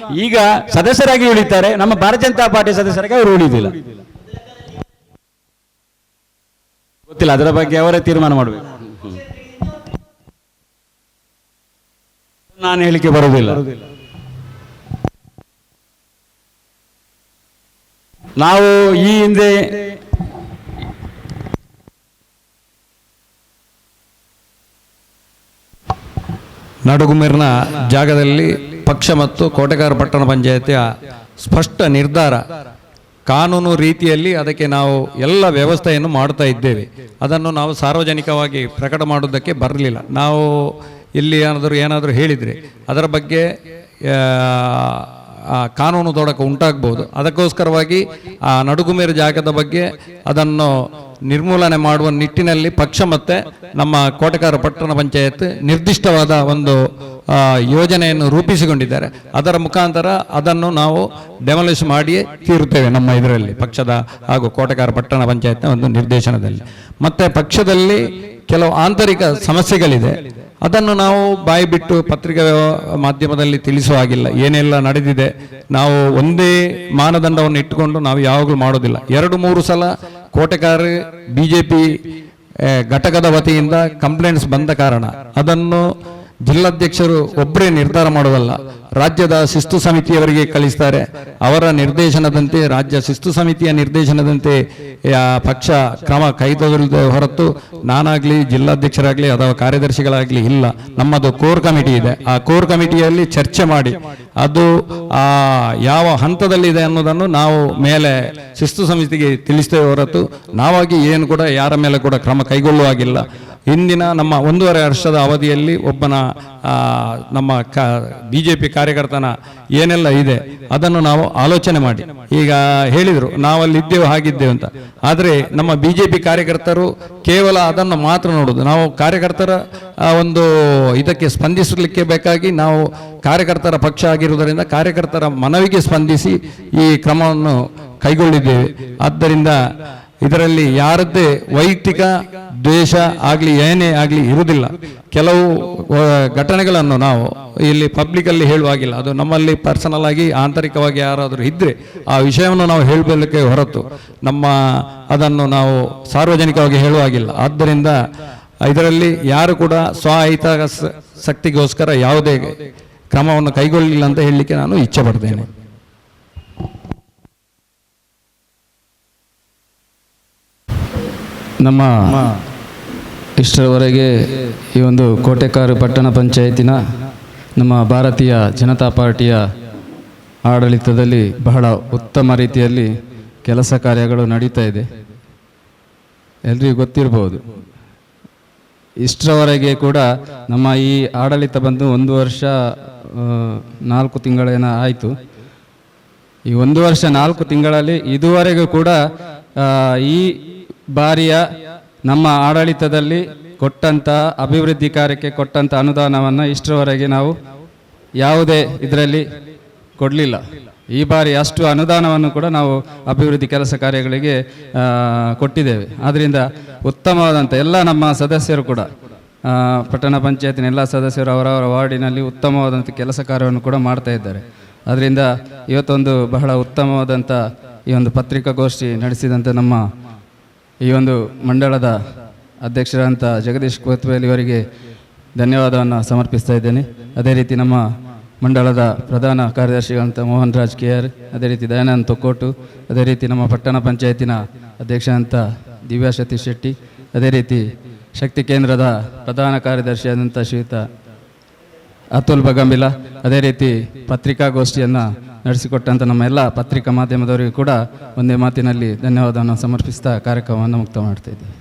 ಈಗ ಸದಸ್ಯರಾಗಿ ಉಳಿತಾರೆ, ನಮ್ಮ ಭಾರತೀಯ ಜನತಾ ಪಾರ್ಟಿ ಸದಸ್ಯರಾಗಿ ಅವರು ಉಳಿದಿಲ್ಲ. ಗೊತ್ತಿಲ್ಲ, ಅದರ ಬಗ್ಗೆ ಅವರೇ ತೀರ್ಮಾನ ಮಾಡಬೇಕು. ನಾನು ಹೇಳಿಕೆ ಬರುವುದಿಲ್ಲ. ನಾವು ಈ ಹಿಂದೆ ನಡುಗುಮೇರಿನ ಜಾಗದಲ್ಲಿ ಪಕ್ಷ ಮತ್ತು ಕೋಟೆಗಾರ ಪಟ್ಟಣ ಪಂಚಾಯತಿಯ ಸ್ಪಷ್ಟ ನಿರ್ಧಾರ, ಕಾನೂನು ರೀತಿಯಲ್ಲಿ ಅದಕ್ಕೆ ನಾವು ಎಲ್ಲ ವ್ಯವಸ್ಥೆಯನ್ನು ಮಾಡ್ತಾ ಇದ್ದೇವೆ. ಅದನ್ನು ನಾವು ಸಾರ್ವಜನಿಕವಾಗಿ ಪ್ರಕಟ ಮಾಡುವುದಕ್ಕೆ ಬರಲಿಲ್ಲ. ನಾವು ಇಲ್ಲಿ ಏನಾದರೂ ಹೇಳಿದರೆ ಅದರ ಬಗ್ಗೆ ಕಾನೂನು ತೊಡಕು ಉಂಟಾಗ್ಬೋದು. ಅದಕ್ಕೋಸ್ಕರವಾಗಿ ಆ ನಡುಗುಮೇರು ಜಾಗದ ಬಗ್ಗೆ ಅದನ್ನು ನಿರ್ಮೂಲನೆ ಮಾಡುವ ನಿಟ್ಟಿನಲ್ಲಿ ಪಕ್ಷ ಮತ್ತು ನಮ್ಮ ಕೋಟೆಗಾರ ಪಟ್ಟಣ ಪಂಚಾಯತ್ ನಿರ್ದಿಷ್ಟವಾದ ಒಂದು ಯೋಜನೆಯನ್ನು ರೂಪಿಸಿಕೊಂಡಿದ್ದಾರೆ. ಅದರ ಮುಖಾಂತರ ಅದನ್ನು ನಾವು ಡೆಮಾಲಿಷ್ ಮಾಡಿಯೇ ತೀರುತ್ತೇವೆ. ನಮ್ಮ ಇದರಲ್ಲಿ ಪಕ್ಷದ ಹಾಗೂ ಕೋಟೆಗಾರ ಪಟ್ಟಣ ಪಂಚಾಯತ್ನ ಒಂದು ನಿರ್ದೇಶನದಲ್ಲಿ. ಮತ್ತು ಪಕ್ಷದಲ್ಲಿ ಕೆಲವು ಆಂತರಿಕ ಸಮಸ್ಯೆಗಳಿದೆ. ಅದನ್ನು ನಾವು ಬಾಯಿ ಬಿಟ್ಟು ಪತ್ರಿಕಾ ಮಾಧ್ಯಮದಲ್ಲಿ ತಿಳಿಸುವ ಹಾಗಿಲ್ಲ. ಏನೆಲ್ಲ ನಡೆದಿದೆ ನಾವು ಒಂದೇ ಮಾನದಂಡವನ್ನು ಇಟ್ಟುಕೊಂಡು ನಾವು ಯಾವಾಗಲೂ ಮಾಡೋದಿಲ್ಲ. 2-3 ಸಲ ಕೋಟೆಗಾರ BJP ಘಟಕದ ವತಿಯಿಂದ ಕಂಪ್ಲೇಂಟ್ಸ್ ಬಂದ ಕಾರಣ ಅದನ್ನು ಜಿಲ್ಲಾಧ್ಯಕ್ಷರು ಒಬ್ಬರೇ ನಿರ್ಧಾರ ಮಾಡುವಲ್ಲ, ರಾಜ್ಯದ ಶಿಸ್ತು ಸಮಿತಿಯವರಿಗೆ ಕಳಿಸ್ತಾರೆ. ಅವರ ನಿರ್ದೇಶನದಂತೆ, ರಾಜ್ಯ ಶಿಸ್ತು ಸಮಿತಿಯ ನಿರ್ದೇಶನದಂತೆ ಪಕ್ಷ ಕ್ರಮ ಕೈಗೊಳ್ಳದ ಹೊರತು ನಾನಾಗಲಿ ಜಿಲ್ಲಾಧ್ಯಕ್ಷರಾಗಲಿ ಅಥವಾ ಕಾರ್ಯದರ್ಶಿಗಳಾಗಲಿ ಇಲ್ಲ. ನಮ್ಮದು ಕೋರ್ ಕಮಿಟಿ ಇದೆ. ಆ ಕೋರ್ ಕಮಿಟಿಯಲ್ಲಿ ಚರ್ಚೆ ಮಾಡಿ ಅದು ಯಾವ ಹಂತದಲ್ಲಿದೆ ಅನ್ನೋದನ್ನು ನಾವು ಮೇಲೆ ಶಿಸ್ತು ಸಮಿತಿಗೆ ತಿಳಿಸ್ತೇವೆ ಹೊರತು ನಾವಾಗಿ ಏನು ಕೂಡ ಯಾರ ಮೇಲೆ ಕೂಡ ಕ್ರಮ ಕೈಗೊಳ್ಳುವಾಗಿಲ್ಲ. ಇಂದಿನ ನಮ್ಮ 1.5 ವರ್ಷದ ಅವಧಿಯಲ್ಲಿ ಒಬ್ಬನ ನಮ್ಮ BJP ಕಾರ್ಯಕರ್ತನ ಏನೆಲ್ಲ ಇದೆ ಅದನ್ನು ನಾವು ಆಲೋಚನೆ ಮಾಡಿ, ಈಗ ಹೇಳಿದರು ನಾವಲ್ಲಿ ಇದ್ದೇವೆ ಹಾಗಿದ್ದೇವೆ ಅಂತ. ಆದರೆ ನಮ್ಮ BJP ಕಾರ್ಯಕರ್ತರು ಕೇವಲ ಅದನ್ನು ಮಾತ್ರ ನೋಡೋದು. ನಾವು ಕಾರ್ಯಕರ್ತರ ಒಂದು ಇದಕ್ಕೆ ಸ್ಪಂದಿಸಲಿಕ್ಕೆ ಬೇಕಾಗಿ ನಾವು ಕಾರ್ಯಕರ್ತರ ಪಕ್ಷ ಆಗಿರುವುದರಿಂದ ಕಾರ್ಯಕರ್ತರ ಮನವಿಗೆ ಸ್ಪಂದಿಸಿ ಈ ಕ್ರಮವನ್ನು ಕೈಗೊಂಡಿದ್ದೇವೆ. ಆದ್ದರಿಂದ ಇದರಲ್ಲಿ ಯಾರದ್ದೇ ವೈಯಕ್ತಿಕ ದ್ವೇಷ ಆಗಲಿ ಏನೇ ಆಗಲಿ ಇರುವುದಿಲ್ಲ. ಕೆಲವು ಘಟನೆಗಳನ್ನು ನಾವು ಇಲ್ಲಿ ಪಬ್ಲಿಕಲ್ಲಿ ಹೇಳುವಾಗಿಲ್ಲ. ಅದು ನಮ್ಮಲ್ಲಿ ಪರ್ಸನಲ್ ಆಗಿ ಆಂತರಿಕವಾಗಿ ಯಾರಾದರೂ ಇದ್ದರೆ ಆ ವಿಷಯವನ್ನು ನಾವು ಹೇಳಬೇಕೆ ಹೊರತು ಅದನ್ನು ನಾವು ಸಾರ್ವಜನಿಕವಾಗಿ ಹೇಳುವಾಗಿಲ್ಲ. ಆದ್ದರಿಂದ ಇದರಲ್ಲಿ ಯಾರು ಕೂಡ ಶಕ್ತಿಗೋಸ್ಕರ ಯಾವುದೇ ಕ್ರಮವನ್ನು ಕೈಗೊಳ್ಳಲಿಲ್ಲ ಅಂತ ಹೇಳಲಿಕ್ಕೆ ನಾನು ಇಚ್ಛೆ ಪಡ್ತೇನೆ. ನಮ್ಮ ಇಷ್ಟರವರೆಗೆ ಈ ಒಂದು ಕೋಟೆಗಾರ ಪಟ್ಟಣ ಪಂಚಾಯತಿನ ನಮ್ಮ ಭಾರತೀಯ ಜನತಾ ಪಾರ್ಟಿಯ ಆಡಳಿತದಲ್ಲಿ ಬಹಳ ಉತ್ತಮ ರೀತಿಯಲ್ಲಿ ಕೆಲಸ ಕಾರ್ಯಗಳು ನಡೀತಾ ಇದೆ. ಎಲ್ರಿಗೂ ಗೊತ್ತಿರ್ಬೋದು. ಇಷ್ಟರವರೆಗೆ ಕೂಡ ನಮ್ಮ ಈ ಆಡಳಿತ ಬಂದು 1 ವರ್ಷ 4 ತಿಂಗಳೇನ ಆಯಿತು. ಈ 1 ವರ್ಷ 4 ತಿಂಗಳಲ್ಲಿ ಇದುವರೆಗೂ ಕೂಡ ಈ ಬಾರಿಯ ನಮ್ಮ ಆಡಳಿತದಲ್ಲಿ ಕೊಟ್ಟಂಥ ಅಭಿವೃದ್ಧಿ ಕಾರ್ಯಕ್ಕೆ ಕೊಟ್ಟಂಥ ಅನುದಾನವನ್ನು ಇಷ್ಟರವರೆಗೆ ನಾವು ಯಾವುದೇ ಇದರಲ್ಲಿ ಕೊಡಲಿಲ್ಲ. ಈ ಬಾರಿ ಅಷ್ಟು ಅನುದಾನವನ್ನು ಕೂಡ ನಾವು ಅಭಿವೃದ್ಧಿ ಕೆಲಸ ಕಾರ್ಯಗಳಿಗೆ ಕೊಟ್ಟಿದ್ದೇವೆ. ಆದ್ದರಿಂದ ಉತ್ತಮವಾದಂಥ ಎಲ್ಲ ನಮ್ಮ ಸದಸ್ಯರು ಕೂಡ ಪಟ್ಟಣ ಪಂಚಾಯತಿನ ಎಲ್ಲ ಸದಸ್ಯರು ಅವರವರ ವಾರ್ಡಿನಲ್ಲಿ ಉತ್ತಮವಾದಂಥ ಕೆಲಸ ಕಾರ್ಯವನ್ನು ಕೂಡ ಮಾಡ್ತಾ ಇದ್ದಾರೆ. ಅದರಿಂದ ಇವತ್ತೊಂದು ಬಹಳ ಉತ್ತಮವಾದಂಥ ಈ ಒಂದು ಪತ್ರಿಕಾಗೋಷ್ಠಿ ನಡೆಸಿದಂಥ ನಮ್ಮ ಈ ಒಂದು ಮಂಡಳದ ಅಧ್ಯಕ್ಷರಾದಂಥ ಜಗದೀಶ್ ಕೋತ್ವೇಲಿ ಅವರಿಗೆ ಧನ್ಯವಾದವನ್ನು ಸಮರ್ಪಿಸ್ತಾ ಇದ್ದೇನೆ. ಅದೇ ರೀತಿ ನಮ್ಮ ಮಂಡಳದ ಪ್ರಧಾನ ಕಾರ್ಯದರ್ಶಿಗಳಂಥ ಮೋಹನ್ ರಾಜ್ KR, ಅದೇ ರೀತಿ ದಯಾನಂದ್ ತೊಕ್ಕೋಟು, ಅದೇ ರೀತಿ ನಮ್ಮ ಪಟ್ಟಣ ಪಂಚಾಯತಿನ ಅಧ್ಯಕ್ಷರಂಥ ದಿವ್ಯಾ ಸತೀಶ್ ಶೆಟ್ಟಿ, ಅದೇ ರೀತಿ ಶಕ್ತಿ ಕೇಂದ್ರದ ಪ್ರಧಾನ ಕಾರ್ಯದರ್ಶಿಯಾದಂಥ ಶ್ರೀಯುತ ಅತುಲ್ ಬಗಂಬಿಲ, ಅದೇ ರೀತಿ ಪತ್ರಿಕಾಗೋಷ್ಠಿಯನ್ನು ನಡೆಸಿಕೊಟ್ಟಂಥ ನಮ್ಮ ಎಲ್ಲ ಪತ್ರಿಕಾ ಮಾಧ್ಯಮದವರಿಗೂ ಕೂಡ ಒಂದೇ ಮಾತಿನಲ್ಲಿ ಧನ್ಯವಾದವನ್ನು ಸಮರ್ಪಿಸ್ತಾ ಕಾರ್ಯಕ್ರಮವನ್ನು ಮುಕ್ತ ಮಾಡ್ತಾ ಇದ್ದೀವಿ.